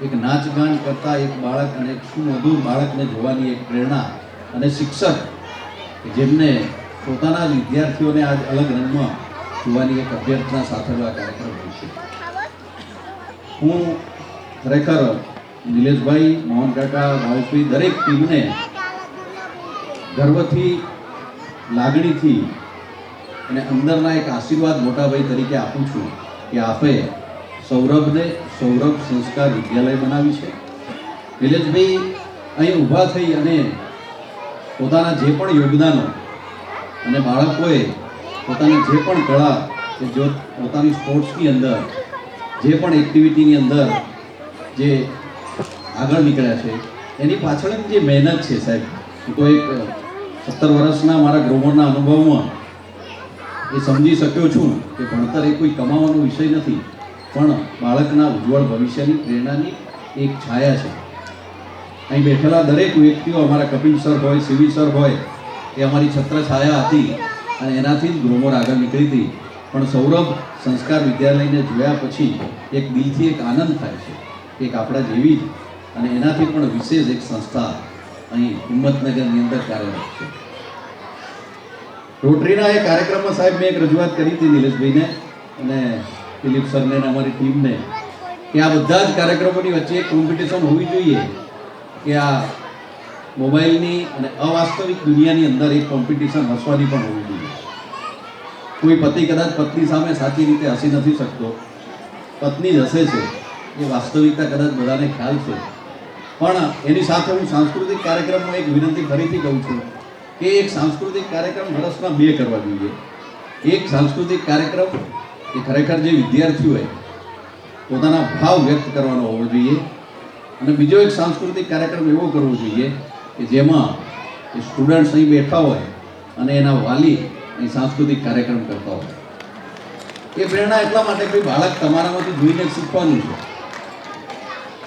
એક નાચગાન કરતા એક બાળક અને એક સુમધુર બાળકને જોવાની એક પ્રેરણા અને શિક્ષક જેમને પોતાના જ વિદ્યાર્થીઓને આજ અલગ રંગમાં જોવાની એક અભ્યર્થના સાથેનો આ કાર્યક્રમ હોય છે। હું ખરેખર નિલેશભાઈ, મોહન કાકા, ભાવેશભાઈ દરેક ટીમને ગર્વથી લાગણીથી અને અંદરના એક આશીર્વાદ મોટાભાઈ તરીકે આપું છું કે આપે સૌરભને સૌરભ સંસ્કાર વિદ્યાલય બનાવી છે નિલેશભાઈ અહીં ઊભા થઈ અને પોતાના જે પણ યોગદાનો અને બાળકોએ પોતાની જે પણ કળા કે જો પોતાની સ્પોર્ટ્સની અંદર જે પણ એક્ટિવિટીની અંદર જે આગળ નીકળ્યા છે એની પાછળની જે મહેનત છે સાહેબ, હું તો એક 17 વર્ષના મારા ગ્રોમરના અનુભવમાં એ સમજી શક્યો છું કે ભણતર એ કોઈ કમાવાનો વિષય નથી, પણ બાળકના ઉજ્જવળ ભવિષ્યની પ્રેરણાની એક છાયા છે. અહીં બેઠેલા દરેક વ્યક્તિઓ, અમારા કપિલ સર હોય, સીવી સર હોય, એ અમારી છત્રછાયા હતી અને એનાથી જ ગ્રોમર આગળ નીકળી હતી. પણ સૌરભ સંસ્કાર વિદ્યાલયને જોયા પછી એક દિલથી એક આનંદ થાય છે, એક આપણા જેવી જ અને એનાથી પણ વિશેષ એક સંસ્થા અહીં હિંમતનગરની અંદર કાર્યરત છે. રોટરીના એ કાર્યક્રમમાં સાહેબ મેં એક રજૂઆત કરી હતી નિલેશભાઈને અને દિલીપ સરને અને અમારી ટીમને કે આ બધા જ કાર્યક્રમોની વચ્ચે એક કોમ્પિટિશન હોવી જોઈએ કે આ મોબાઈલની અને અવાસ્તવિક દુનિયાની અંદર એક કોમ્પિટિશન હસવાની પણ હોવી જોઈએ. કોઈ પતિ કદાચ પત્ની સામે સાચી રીતે હસી નથી શકતો, પત્ની જ હસે છે, એ વાસ્તવિકતા કદાચ બધાને ખ્યાલ છે. પણ એની સાથે હું સાંસ્કૃતિક કાર્યક્રમમાં એક વિનંતી ફરીથી કહું છું કે એક સાંસ્કૃતિક કાર્યક્રમ વર્ષમાં 2 કરવા જોઈએ. એક સાંસ્કૃતિક કાર્યક્રમ એ ખરેખર જે વિદ્યાર્થીઓએ પોતાના ભાવ વ્યક્ત કરવાનો હોવો જોઈએ અને બીજો એક સાંસ્કૃતિક કાર્યક્રમ એવો કરવો જોઈએ કે જેમાં એ સ્ટુડન્ટ્સ અહીં બેઠા હોય અને એના વાલી અહીં સાંસ્કૃતિક કાર્યક્રમ કરતા હોય. એ પ્રેરણા એટલા માટે કે બાળક તમારામાંથી જોઈને શીખવાનું છે.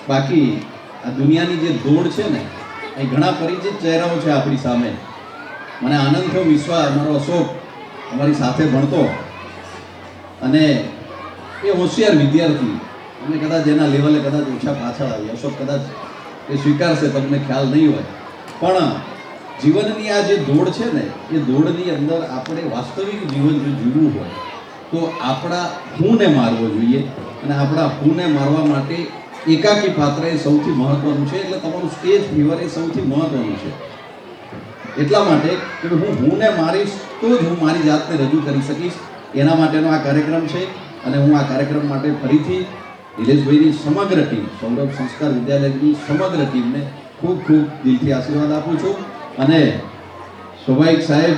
બાકી આ દુનિયાની જે દોડ છે ને, એ ઘણા પરિચિત ચહેરાઓ છે આપણી સામે. મને આનંદ થયો, વિશ્વાસ અમારો અશોક અમારી સાથે ભણતો અને એ હોશિયાર વિદ્યાર્થી, અમે કદાચ એના લેવલે કદાચ ઓછા પાછળ આવી, અશોક કદાચ એ સ્વીકારશે, તમને ખ્યાલ નહીં હોય. પણ જીવનની આ જે દોડ છે ને, એ દોડની અંદર આપણે વાસ્તવિક જીવન જો જીવવું હોય તો આપણા હુંને મારવો જોઈએ અને આપણા હુંને મારવા માટે એકાકી પાત્ર એ સૌથી મહત્વનું છે. એટલે તમારું સ્ટેજ ફીવર એ સૌથી મહત્વનું છે. એટલા માટે કે હુંને મારીશ તો જ હું મારી જાતને રજૂ કરી શકીશ. એના માટેનો આ કાર્યક્રમ છે અને હું આ કાર્યક્રમ માટે ફરીથી નિલેશભાઈની સમગ્ર ટીમ, સૌરભ સંસ્કાર વિદ્યાલયની સમગ્ર ટીમને ખૂબ ખૂબ દિલથી આશીર્વાદ આપું છું. અને સ્વાભાવિક સાહેબ,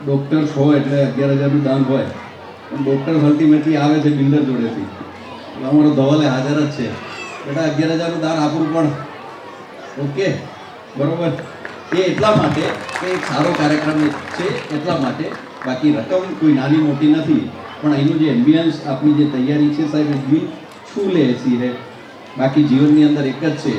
ડૉક્ટર્સ હોય એટલે 11,000નું દાન હોય, પણ ડૉક્ટર્સ અલ્ટિમેટલી આવે છે બિલ્ડર જોડેથી. અમારો ધવલે હાજર જ છે, બેટા 11,000નું દાન આપવું પણ ઓકે બરાબર. એ એટલા માટે કે એક સારો કાર્યક્રમ છે એટલા માટે, બાકી રકમ કોઈ નાની મોટી નથી. પણ અહીંનું જે એમ્બિયન્સ, આપની જે તૈયારી છે સાહેબ, એ દિલ છૂ લે એસી है. બાકી જીવનની અંદર એક જ છે,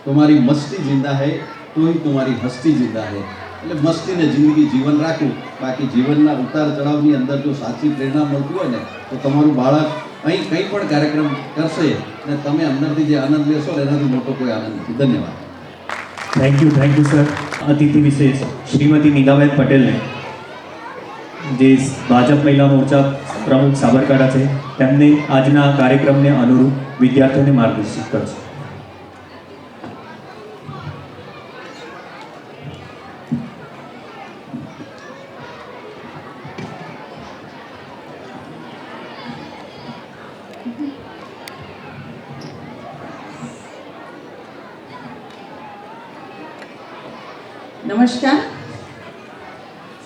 તમારી મસ્તી જિંદા है તો ही तुम्हारी हस्ती जिंदा है. એટલે મસ્તીને જિંદગી જીવન રાખવું. બાકી જીવનના ઉતાર ચઢાવની અંદર જો સાચી પ્રેરણા મળતી હોય ને, તો તમારું બાળક અહીં કંઈ પણ કાર્યક્રમ કરશે અને તમે અંદરથી જે આનંદ લેશો એનાથી મોટો કોઈ આનંદ નથી. ધન્યવાદ. Thank you sir. અતિથિ વિશેષ શ્રીમતી નીલાબેન પટેલને, જે ભાજપ મહિલા મોરચા પ્રમુખ સાબરકાંઠા છે, તેમને આજના કાર્યક્રમને અનુરૂપ વિદ્યાર્થીઓને માર્ગદર્શિત કરશે. નમસ્કાર.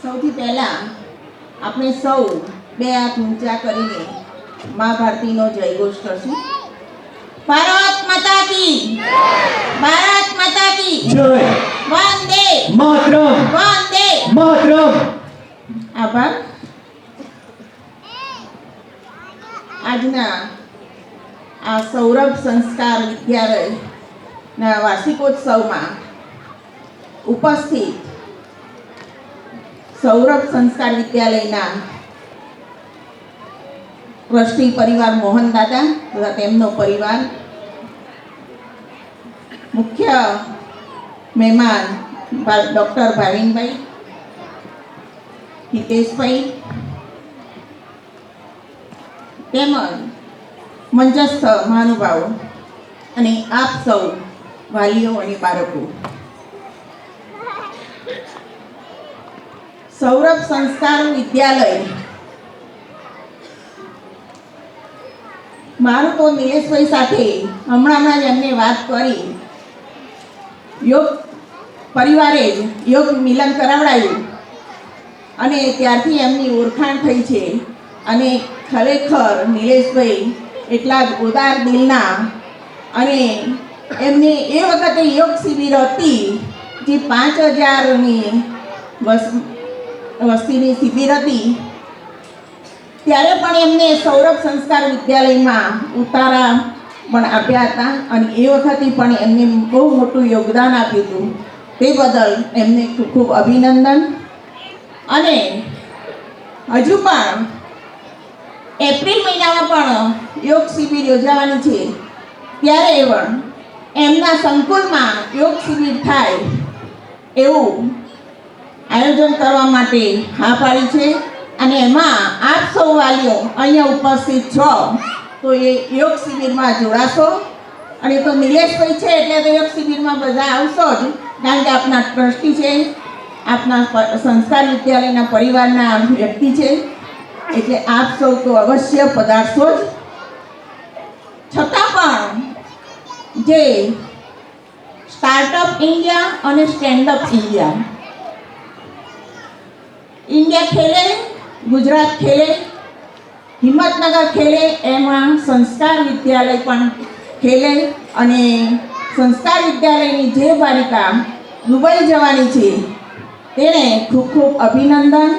સૌથી પહેલાં આપણે સૌ 2 હાથ ઊંચા કરીને મા ભારતીનો જયઘોષ કરશું. ભારત માતા કી, ભારત માતા કી જય. વંદે માતરમ. વંદે માતરમ. આભાર. આજના આ સૌરભ સંસ્કાર વિદ્યાલયના વાર્ષિકોત્સવમાં ઉપસ્થિત સૌરભ સંસ્કાર વિદ્યાલયના ટ્રસ્ટી પરિવાર મોહન દાદા તથા તેમનો પરિવાર, મુખ્ય મહેમાન ડૉક્ટર ભાવિનભાઈ, હિતેશભાઈ તેમજ મંચસ્થ મહાનુભાવો અને આપ સૌ વાલીઓ અને બાળકો, સૌરભ સંસ્કાર વિદ્યાલય મારું તો નિલેશભાઈ સાથે હમણાં જ એમને વાત કરી, યોગ પરિવારે જ યોગ મિલન કરાવડાયું અને ત્યારથી એમની ઓળખાણ થઈ છે. અને ખરેખર નિલેશભાઈ એટલા જ ઉદાર દિલના, અને એમની એ વખતે યોગ શિબિર હતી જે 5000ની વસ્તીની શિબિર હતી, ત્યારે પણ એમને સૌરભ સંસ્કાર વિદ્યાલયમાં ઉતારા પણ આપ્યા હતા અને એ વખતે પણ એમને બહુ મોટું યોગદાન આપ્યું હતું. તે બદલ એમને ખૂબ ખૂબ અભિનંદન. અને હજુ પણ એપ્રિલ મહિનામાં પણ યોગ શિબિર યોજાવાની છે, ત્યારે પણ એમના સંકુલમાં યોગ શિબિર થાય એવું આયોજન કરવા માટે હા પાડી છે. અને એમાં આપ સૌ વાલીઓ અહીંયા ઉપસ્થિત છો તો એ યોગ શિબિરમાં જોડાશો. અને તો નિલેશભાઈ છે એટલે તો યોગ શિબિરમાં બધા આવશો જ, કારણ કે આપના ટ્રસ્ટી છે, આપના સંસ્કાર વિદ્યાલયના પરિવારના વ્યક્તિ છે, એટલે આપ સૌ તો અવશ્ય પધારશો જ. છતાં પણ જે સ્ટાર્ટઅપ ઇન્ડિયા અને સ્ટેન્ડઅપ ઇન્ડિયા ખેલે, ગુજરાત ખેલે, હિંમતનગર ખેલે, એમાં સંસ્કાર વિદ્યાલય પણ ખેલે. અને સંસ્કાર વિદ્યાલયની જે બાલિકા દુબઈ જવાની છે તેને ખૂબ ખૂબ અભિનંદન.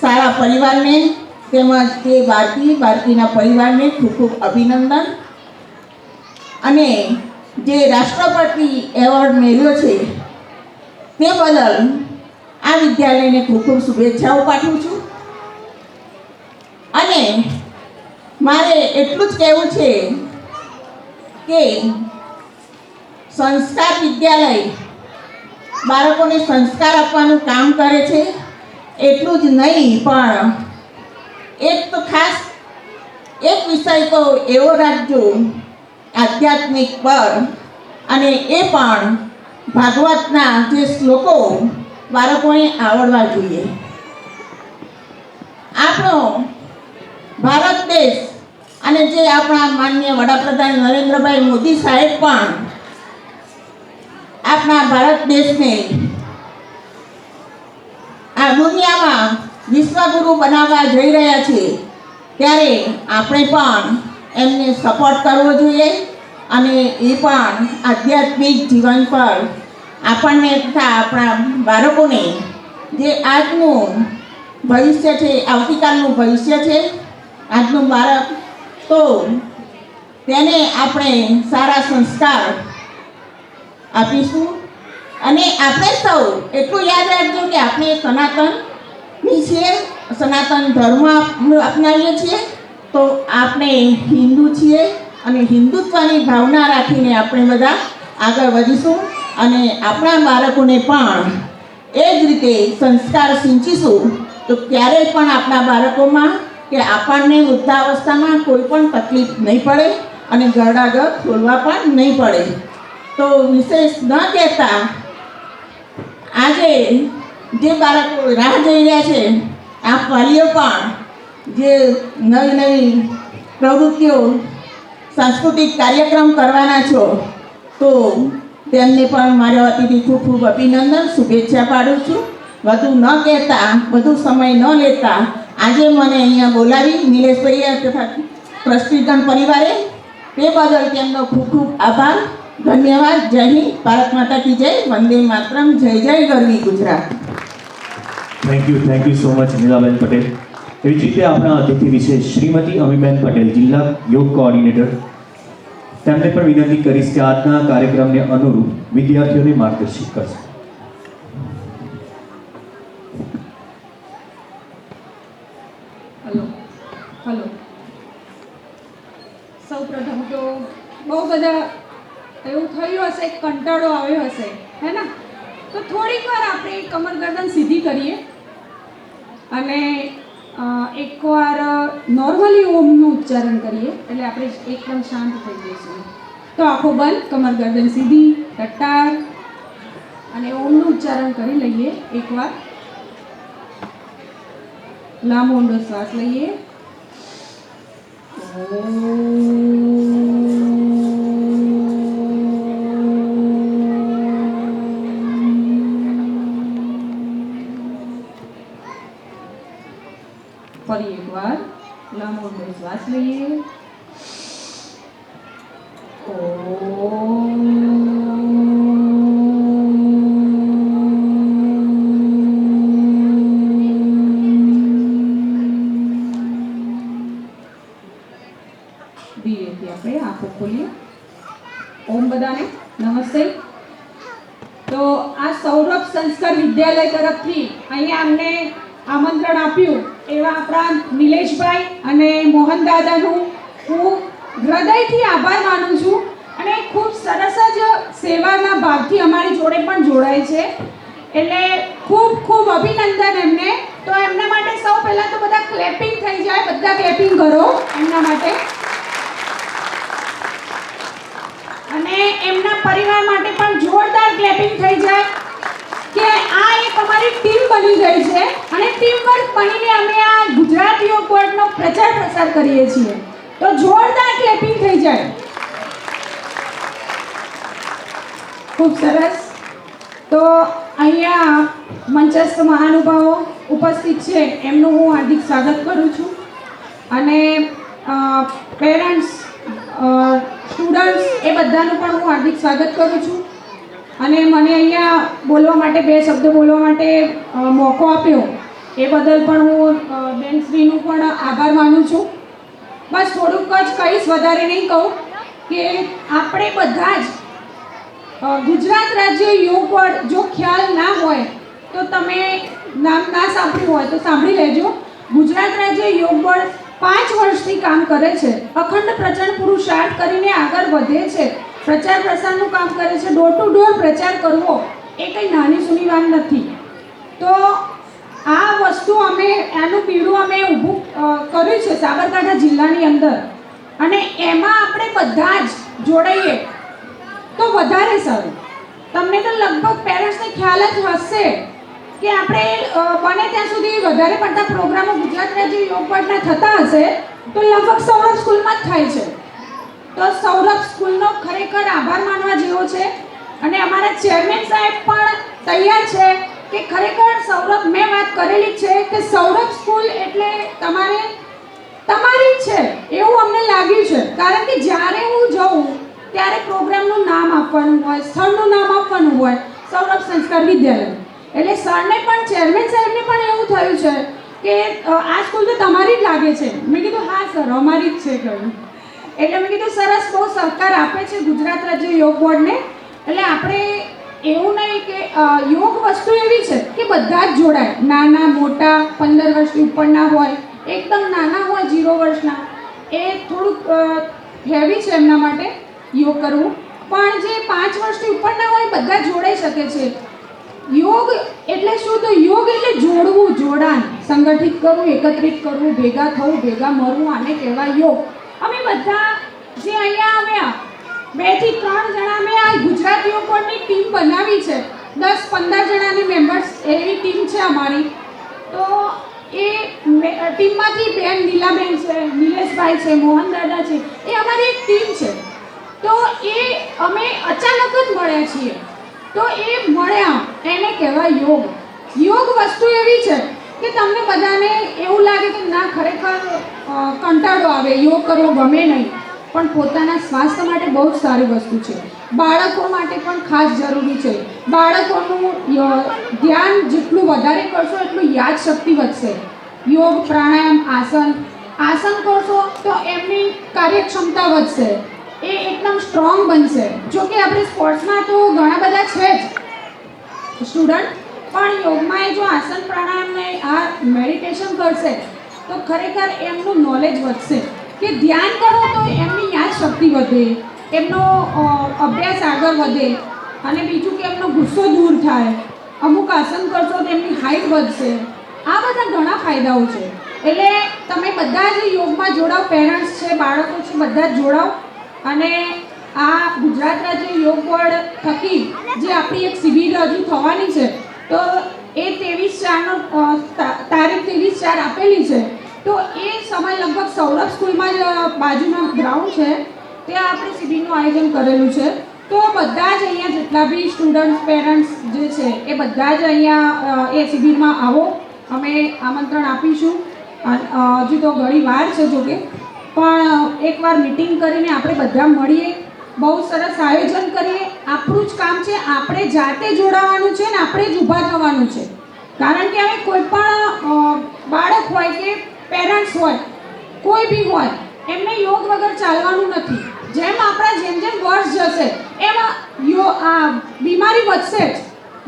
સારા પરિવારને તેમજ તે બાળકીના પરિવારને ખૂબ ખૂબ અભિનંદન. અને જે રાષ્ટ્રપતિ એવોર્ડ મેળવ્યો છે તે બદલ આ વિદ્યાલયને ખૂબ ખૂબ શુભેચ્છાઓ પાઠવું છું. અને મારે એટલું જ કહેવું છે કે સંસ્કાર વિદ્યાલય બાળકોને સંસ્કાર આપવાનું કામ કરે છે. એટલું જ નહીં, પણ એક તો ખાસ એક વિષય તો એવો રાખજો આધ્યાત્મિક પર, અને એ પણ ભાગવતના જે શ્લોકો બાળકોને આવડવા જોઈએ. આપણો ભારત દેશ અને જે આપણા માનનીય વડાપ્રધાન નરેન્દ્રભાઈ મોદી સાહેબ પણ આપણા ભારત દેશને આ દુનિયામાં વિશ્વગુરુ બનાવવા જઈ રહ્યા છે, ત્યારે આપણે પણ એમને સપોર્ટ કરવો જોઈએ. અને એ પણ આધ્યાત્મિક જીવન પર આપણને તથા આપણા બાળકોને જે આજનું ભવિષ્ય છે, આવતીકાલનું ભવિષ્ય છે, આજનું બાળક, તો તેને આપણે સારા સંસ્કાર આપીશું. અને આપણે સૌ એટલું યાદ રાખજો કે આપણે સનાતનની છીએ, સનાતન ધર્મ અપનાવીએ છીએ, તો આપણે હિન્દુ છીએ અને હિન્દુત્વની ભાવના રાખીને આપણે બધા આગળ વધીશું. અને આપણા બાળકોને પણ એ જ રીતે સંસ્કાર સિંચીશું તો ક્યારેય પણ આપણા બાળકોમાં કે આપણને વૃદ્ધાવસ્થામાં કોઈ પણ તકલીફ નહીં પડે અને ગરડાગર ખોલવા પણ નહીં પડે. તો વિશેષ ન કહેતા આજે જે બાળકો રાહ જોઈ રહ્યા છે, આ વાલીઓ પણ જે નવી નવી પ્રવૃત્તિઓ સાંસ્કૃતિક કાર્યક્રમ કરવાના છો, તો તેમને પણ મારા વતીથી ખૂબ ખૂબ અભિનંદન, શુભેચ્છા પાડું છું. વધુ ન કહેતા, વધુ સમય ન લેતા આજે મને અહીંયા બોલાવી નિલેશભાઈએ તથા ટ્રસ્ટીગણ પરિવારે, તે બદલ તેમનો ખૂબ ખૂબ આભાર, ધન્યવાદ. જય હિન્દ, ભારત માતા કી જય, વંદે માતરમ, જય જય Garvi Gujarat. Thank you so much Nilaben Patel. એવી જ રીતે આપણા અતિથિ વિશેષ શ્રીમતી અમીબેન પટેલ, જિલ્લા યોગ કોઓર્ડિનેટર, તેમને પણ વિનંતી કરીશ કે આજના કાર્યક્રમને અનુરૂપ વિદ્યાર્થીઓને માર્ગદર્શિત કરશે. હલો. સૌપ્રથમ તો બહુ બધા એવું થયું હશે, કંટાળો આવ્યો હશે, હે ને? તો થોડીક વાર આપણે કમર ગરદન સીધી કરીએ અને એકવાર નોર્મલી ઓમનું ઉચ્ચારણ કરીએ, એટલે આપણે એકદમ શાંત થઈ જઈશું. તો આંખો બંધ, કમર ગરદન સીધી, ટટ્ટાર, અને ઓમનું ઉચ્ચારણ કરી લઈએ. એકવાર લાંબો ઊંડો શ્વાસ લઈએ. ફરી એકવાર લાંબો શ્વાસ લઈએ. ધીરેથી આપણે આંખો ખોલીએ. ઓમ બધાને નમસ્તે. તો આ સૌરભ સંસ્કાર વિદ્યાલય તરફથી અહીંયા અમને આમંત્રણ આપ્યું એવા આપણા નિલેશભાઈ અને મોહન દાદાનું હું હૃદયથી આભાર માનું છું. અને ખૂબ સરસ જ સેવાના ભાવથી અમારી જોડે પણ જોડાય છે, એટલે ખૂબ ખૂબ અભિનંદન એમને. તો એમના માટે સૌ પહેલાં તો બધા ક્લેપિંગ થઈ જાય, બધા ક્લેપિંગ કરો એમના માટે. અને એમના પરિવાર માટે પણ જોરદાર ક્લેપિંગ થઈ જાય કે આ એક અમારી ટીમ બની ગઈ છે અને ટીમ વર્ક બનીને અમે આ ગુજરાત યોગ બોર્ડનો પ્રચાર પ્રસાર કરીએ છીએ. તો જોરદાર ક્લેપિંગ થઈ જાય. ખૂબ સરસ. તો અહીંયા મંચસ્થ મહાનુભાવો ઉપસ્થિત છે એમનું હું હાર્દિક સ્વાગત કરું છું. અને પેરેન્ટ્સ, સ્ટુડન્ટ્સ એ બધાનું પણ હું હાર્દિક સ્વાગત કરું છું. અને મને અહીંયા બોલવા માટે, બે શબ્દો બોલવા માટે મોકો આપ્યો એ બદલ પણ હું બેનશ્રીનું પણ આભાર માનું છું. બસ થોડુંક જ કહીશ, વધારે નહીં કહું, કે આપણે બધા જ ગુજરાત રાજ્ય યોગ બોર્ડ, જો ખ્યાલ ના હોય તો તમે નામ ના સાંભળ્યું હોય તો સાંભળી લેજો. ગુજરાત રાજ્ય યોગ બોર્ડ 5 વર્ષથી કામ કરે છે. અખંડ પ્રચંડ પુરુષાર્થ કરીને આગળ વધે છે. પ્રચાર પ્રસારનું કામ કરે છે. ડોર ટુ ડોર પ્રચાર કરવો એ કંઈ નાની સૂની વાત નથી. તો આ વસ્તુ અમે, આનું પીડું અમે ઊભું કર્યું છે સાબરકાંઠા જિલ્લાની અંદર, અને એમાં આપણે બધા જ જોડાઈએ તો વધારે સારું. તમને તો લગભગ પેરેન્ટ્સને ખ્યાલ જ હશે કે આપણે બને ત્યાં સુધી વધારે પડતા પ્રોગ્રામો ગુજરાત રાજ્ય યોગ બોર્ડના થતા હશે તો લગભગ સૌરભ સ્કૂલમાં જ થાય છે. તો સૌરભ સ્કૂલનો ખરેખર આભાર માનવા જેવો છે. અને અમારા ચેરમેન સાહેબ પણ તૈયાર છે કે ખરેખર સૌરભ, મેં વાત કરેલી છે કે સૌરભ સ્કૂલ એટલે તમારી જ છે એવું અમને લાગ્યું છે. કારણ કે જ્યારે હું જાઉં ત્યારે પ્રોગ્રામનું નામ આપવાનું હોય, સ્થળનું નામ આપવાનું હોય, સૌરભ સંસ્કાર વિદ્યાલય. એટલે સરને પણ, ચેરમેન સાહેબને પણ એવું થયું છે કે આ સ્કૂલ તો તમારી જ લાગે છે. મેં કીધું હા સર, અમારી જ છે કહ્યું. એટલે મેં કીધું સરસ, બહુ સહકાર આપે છે ગુજરાત રાજ્ય યોગ બોર્ડને. એટલે આપણે એવું નહીં કે યોગ વસ્તુ એવી છે કે બધા જ જોડાય, નાના મોટા, 15 વર્ષથી ઉપરના હોય, એકદમ નાના હોય 0 વર્ષના, એ થોડુંક હેવી છે એમના માટે યોગ કરવું. પણ જે 5 વર્ષથી ઉપરના હોય બધા જોડાઈ શકે છે. યોગ એટલે શું? તો યોગ એટલે જોડવું, જોડાણ, સંગઠિત કરવું, એકત્રિત કરવું, ભેગા થવું, ભેગા મળવું, આને કહેવાય યોગ. અમે બધા જે અહીંયા આવ્યા 2 થી 3 જણા અમે આ ગુજરાત યોગ બોર્ડની ટીમ બનાવી છે. 10-15 જણાની મેમ્બર્સ એવી ટીમ છે અમારી. તો એ ટીમમાંથી બેન નીલાબેન છે, નિલેશભાઈ છે, મોહન દાદા છે, એ અમારી એક ટીમ છે. તો એ અમે અચાનક જ મળ્યા છીએ. તો એ મળ્યા એને કહેવાય યોગ. યોગ વસ્તુ એવી છે કે તમને બધાને એવું લાગે કે ના, ખરેખર કંટાળો આવે, યોગ કરવો ગમે નહીં, પણ પોતાના સ્વાસ્થ્ય માટે બહુ જ સારી વસ્તુ છે. બાળકો માટે પણ ખાસ જરૂરી છે. બાળકોનું ધ્યાન જેટલું વધારે કરશો એટલું યાદશક્તિ વધશે. યોગ, પ્રાણાયામ, આસન કરશો તો એમની કાર્યક્ષમતા વધશે, એ એકદમ સ્ટ્રોંગ બનશે. જો કે આપણે સ્પોર્ટ્સમાં તો ઘણા બધા છે જ સ્ટુડન્ટ, પણ યોગમાં એ જો આસન પ્રાણાયામને આ મેડિટેશન કરશે તો ખરેખર એમનું નોલેજ વધશે. કે ધ્યાન કરો તો એમની યાદશક્તિ વધે, એમનો અભ્યાસ આગળ વધે, અને બીજું કે એમનો ગુસ્સો દૂર થાય. અમુક આસન કરશો તો એમની હાઇટ વધશે. આ બધા ઘણા ફાયદાઓ છે. એટલે તમે બધા જ યોગમાં જોડાઓ, પેરેન્ટ્સ છે, બાળકો છે, બધા જ જોડાઓ. અને આ ગુજરાત રાજ્ય યોગ બોર્ડ થકી જે આપણી એક શિબિર હજુ થવાની છે, તો એ 23/4 તારીખ 23/4 આપેલી છે. તો એ સમય લગભગ સૌરભ સ્કૂલમાં જ બાજુમાં ગ્રાઉન્ડ છે ત્યાં આપણે શિબિરનું આયોજન કરેલું છે. તો બધા જ અહીંયા જેટલા બી સ્ટુડન્ટ્સ પેરેન્ટ્સ જે છે એ બધા જ અહીંયા એ શિબિરમાં આવો, અમે આમંત્રણ આપીશું. હજુ તો ઘણી વાર છે જોકે, પણ એકવાર મિટિંગ કરીને આપણે બધા મળીએ, બહુ સરસ આયોજન કરીએ. આપણું જ કામ છે, આપણે જાતે જોડાવાનું છે ને આપણે જ ઊભા થવાનું છે. કારણ કે હવે કોઈ પણ બાળક હોય કે પેરેન્ટ્સ હોય, કોઈ બી હોય, એમને યોગ વગર ચાલવાનું નથી. જેમ આપણા જેમ વર્ષ જશે એમ બીમારી વધશે જ.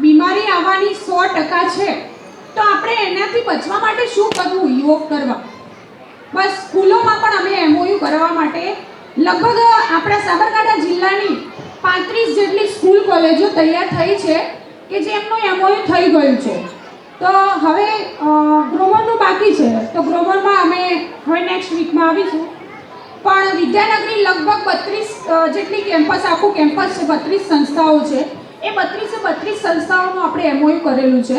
બીમારી આવવાની 100% છે. તો આપણે એનાથી બચવા માટે શું કરવું? યોગ કરવા. બસ સ્કૂલોમાં પણ અમે એમઓયુ કરવા માટે લગભગ આપણા સાબરકાંઠા જિલ્લાની 35 જેટલી સ્કૂલ કોલેજો તૈયાર થઈ છે કે જે એમનું એમઓયુ થઈ ગયું છે. તો હવે ગ્રોવરનું બાકી છે, તો ગ્રોવરમાં અમે હવે નેક્સ્ટ વીકમાં આવીશું. પણ વિદ્યાનગરી લગભગ 32 જેટલી કેમ્પસ, આખું કેમ્પસ છે, 32 સંસ્થાઓ છે. એ 32 સંસ્થાઓનું આપણે એમઓયુ કરેલું છે.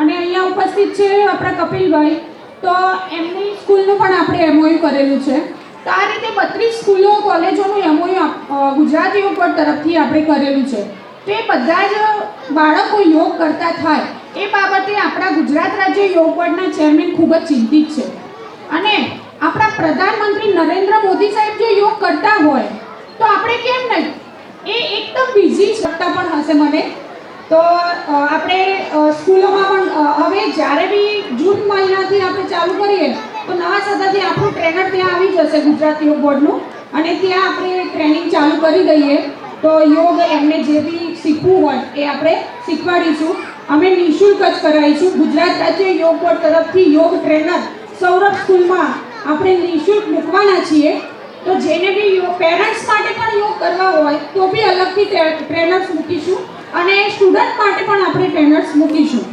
અને અહીંયા ઉપસ્થિત છે આપણા કપિલભાઈ, તો એમની સ્કૂલનું પણ આપણે એમઓયુ કરેલું છે. તો આ રીતે 32 સ્કૂલો કોલેજોનું એમઓયુ ગુજરાત યોગ બોર્ડ તરફથી આપણે કરેલું છે. તો એ બધા જ બાળકો યોગ કરતા થાય એ બાબતે આપણા ગુજરાત રાજ્ય યોગ બોર્ડના ચેરમેન ખૂબ જ ચિંતિત છે. અને આપણા પ્રધાનમંત્રી નરેન્દ્ર મોદી સાહેબ જો યોગ કરતા હોય તો આપણે કેમ નહીં? એ એકદમ બિઝી શકતા પણ હશે મને. તો આપણે સ્કૂલોમાં પણ હવે જ્યારે બી જૂન મહિનાથી આપણે ચાલુ કરીએ તો નવા સદાથી આપણું ટ્રેનર ત્યાં આવી જશે ગુજરાત યોગ બોર્ડનું, અને ત્યાં આપણે ટ્રેનિંગ ચાલુ કરી દઈએ. તો યોગ એમને જે બી શીખવું હોય એ આપણે શીખવાડીશું. અમે નિઃશુલ્ક જ કરાવીશું. ગુજરાત રાજ્ય યોગ બોર્ડ તરફથી યોગ ટ્રેનર સૌરભ સ્કૂલમાં આપણે નિઃશુલ્ક મૂકવાના છીએ. તો જેને બી પેરેન્ટ્સ માટે પણ યોગ કરવા હોય તો બી અલગથી ટ્રેનર્સ મૂકીશું, અને સ્ટુડન્ટ માટે પણ આપણે ટ્રેનર્સ મૂકીશું.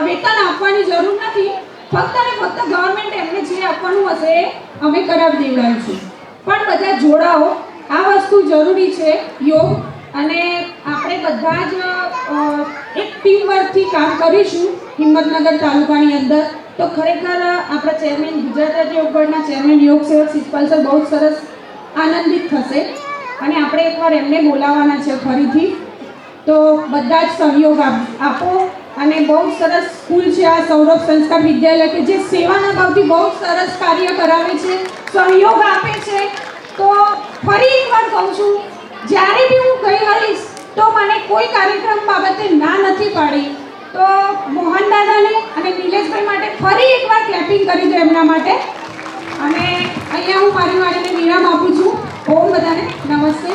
વેતન આપવાની જરૂર નથી, ફક્ત ને ફક્ત ગવર્મેન્ટ એમને જે આપવાનું હશે એ અમે કરાવી દેવડાવીશું. પણ બધા જોડાઓ, આ વસ્તુ જરૂરી છે યોગ. અને આપણે બધા જ એક ટીમ વર્કથી કામ કરીશું હિંમતનગર તાલુકાની અંદર. તો ખરેખર આપણા ચેરમેન, ગુજરાત રાજ્ય યોગ બોર્ડના ચેરમેન યોગ સેવક શિષપાલ સર બહુ સરસ આનંદિત થશે, અને આપણે એકવાર એમને બોલાવવાના છે ફરીથી. તો બધા જ સહયોગ આપો. અને બહુ સરસ સ્કૂલ છે આ સૌરભ સંસ્કાર વિદ્યાલય, કે જે સેવાના ભાવથી બહુ સરસ કાર્ય કરાવે છે, સહયોગ આપે છે. તો ફરી એકવાર કહું છું, જ્યારે બી હું ગઈ હઈશ તો મને કોઈ કાર્યક્રમ બાબતે ના નથી પાડી. તો મોહન દાદાને અને નિલેશભાઈ માટે ફરી એકવાર ક્લેપિંગ કરી દો એમના માટે. અને અહીંયા હું મારી વાણીને વિરામ આપું છું. ઓમ બધાને નમસ્તે.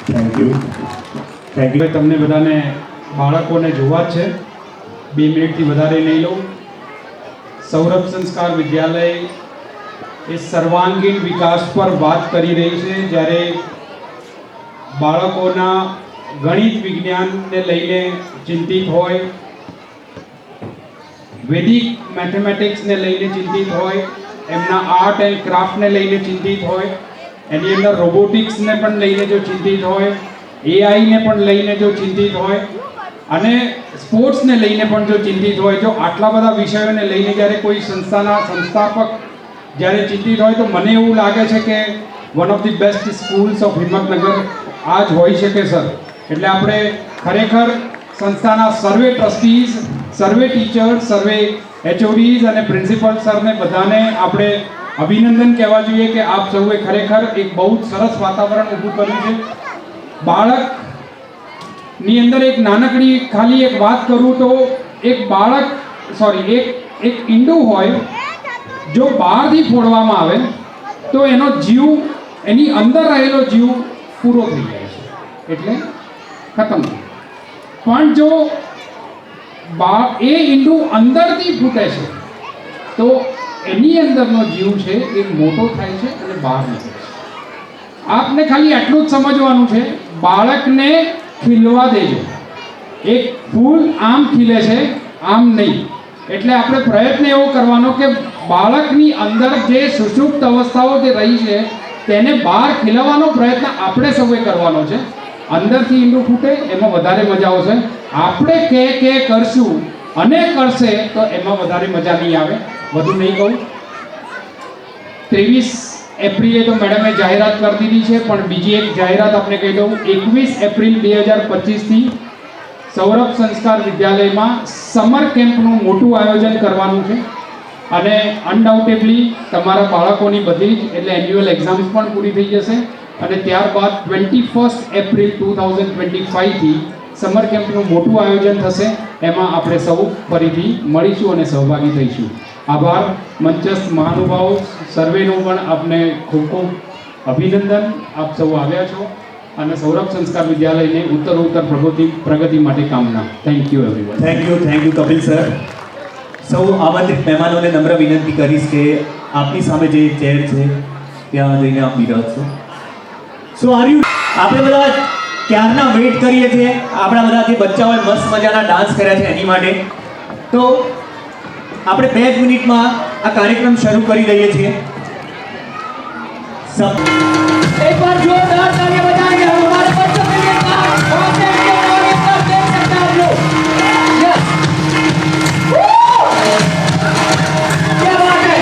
Thank you. તમને બધાને બાળકોને જોવા જ છે, 2 મિનિટથી વધારે નહીં લઉં. સૌરભ સંસ્કાર વિદ્યાલય એ સર્વાંગીણ વિકાસ પર વાત કરી રહી છે. જ્યારે બાળકોના ગણિત વિજ્ઞાનને લઈને ચિંતિત હોય, વૈદિક મેથેમેટિક્સને લઈને ચિંતિત હોય, એમના આર્ટ એન્ડ ક્રાફ્ટને લઈને ચિંતિત હોય, એની અંદર રોબોટિક્સને પણ લઈને જો ચિંતિત હોય, એઆઈને પણ લઈને જો ચિંતિત હોય, અને સ્પોર્ટ્સને લઈને પણ જો ચિંતિત હોય, જો આટલા બધા વિષયોને લઈને જ્યારે કોઈ સંસ્થાના સંસ્થાપક જ્યારે ચિંતિત હોય, તો મને એવું લાગે છે કે one of the best schools of Himmatnagar આ જ હોઈ શકે સર. એટલે આપણે ખરેખર સંસ્થાના સર્વે ટ્રસ્ટીઝ, સર્વે ટીચર્સ, સર્વે HODs અને પ્રિન્સિપલ સરને બધાને આપણે અભિનંદન કહેવા જોઈએ કે આપ સૌએ ખરેખર એક બહુ જ સરસ વાતાવરણ ઊભું કર્યું છે. બાળકની અંદર એક નાનકડી ખાલી એક વાત કરું તો એક બાળક એક ઈંડું હોય, જો બહારથી ફોડવામાં આવે તો એનો જીવ, એની અંદર રહેલો જીવ પૂરો થઈ જાય છે, એટલે ખતમ. પણ જો એ ઈંડું અંદરથી ફૂટે છે તો એની અંદરનો જીવ છે એ મોટો થાય છે અને બહાર નીકળે છે. આપને ખાલી આટલું જ સમજવાનું છે, બાળકને ખીલવા દેજો. એક ફૂલ આમ ખીલે છે, આમ નહીં. એટલે આપણે પ્રયત્ન એવો કરવાનો કે બાળકની અંદર જે સુષુપ્ત અવસ્થાઓ જે રહી છે તેને બહાર ખીલવાનો પ્રયત્ન આપણે સૌએ કરવાનો છે. અંદરથી ઈંડું ફૂટે એમાં વધારે મજા આવશે. આપણે કે કરશું અને કરશે તો એમાં વધારે મજા નહીં આવે. વધુ નહીં કહું. 23 એપ્રિલે તો મેડમે જાહેરાત કરી દીધી છે, પણ બીજી એક જાહેરાત આપને કહી દઉં. 21 એપ્રિલ 2025થી સૌરભ સંસ્કાર વિદ્યાલયમાં સમર કેમ્પનું મોટું આયોજન કરવાનું છે અને અનડાઉટેબલી તમારા બાળકોની બધી જ એટલે એન્યુઅલ એક્ઝામ્સ પણ પૂરી થઈ જશે અને ત્યારબાદ 21 એપ્રિલ 2025થી સમર કેમ્પનું મોટું આયોજન થશે. એમાં આપણે સૌ ફરીથી મળીશું અને સહભાગી થઈશું. આભાર. મંચસ્થ મહાનુભાવો સર્વેનું પણ આપને ખૂબ ખૂબ અભિનંદન. આપ સૌ આવ્યા છો અને સૌરભ સંસ્કાર વિદ્યાલયને ઉત્તરોત્તર પ્રગતિ માટે કામના. Thank you everyone. Thank you Kapil sir. સૌ આમંત્રિત મહેમાનોને નમ્ર વિનંતી કરીશ કે આપની સામે જે ચેર છે ત્યાં જઈને આપ બિરાજશો. સો આપણે બધા ક્યારના વેઇટ કરીએ છીએ. આપણા બધા જે બચ્ચાઓએ મસ્ત મજાના ડાન્સ કર્યા છે એની માટે. તો આપણે 2 જ મિનિટમાં આ કાર્યક્રમ શરૂ કરી દઈએ છીએ. एक बार जोरदार तालियां बजाएंगे हम हमारे बच्चों के लिए काम और देख सकते हैं आप लोग. यस, क्या बात है.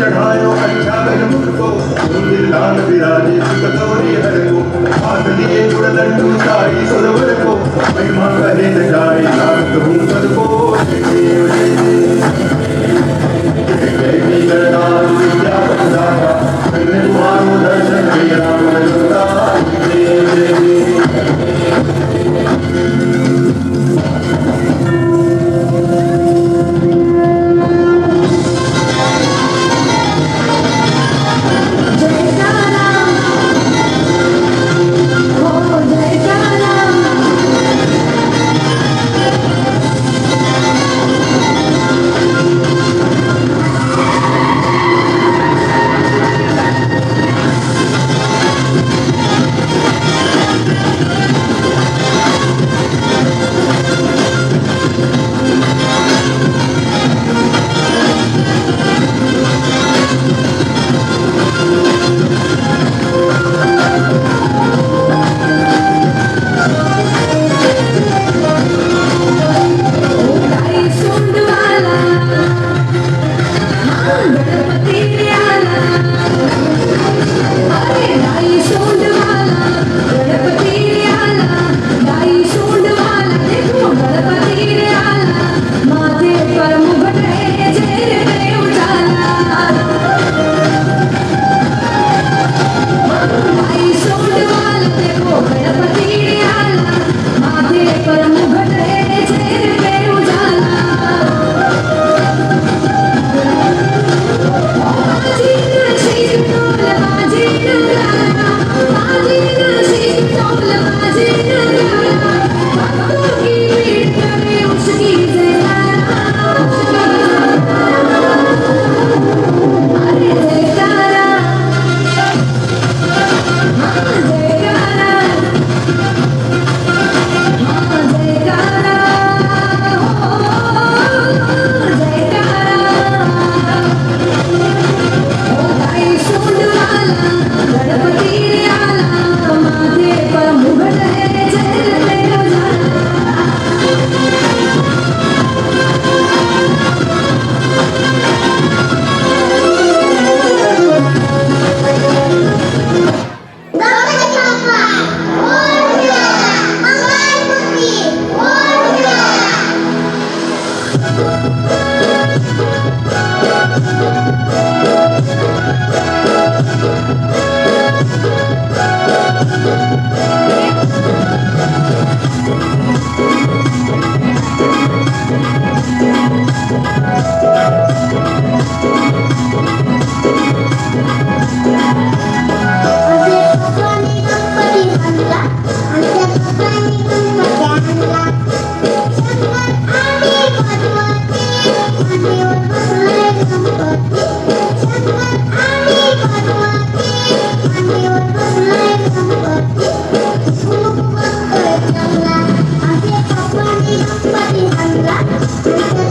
चढ़ायो अच्छा मुझको लाल बिराजे कतोरी हर को हाथ लिए जुड़दंडू साई सरोवर को महिमा करे न जाए नाथ हूँ सबको दर्शन Thank you.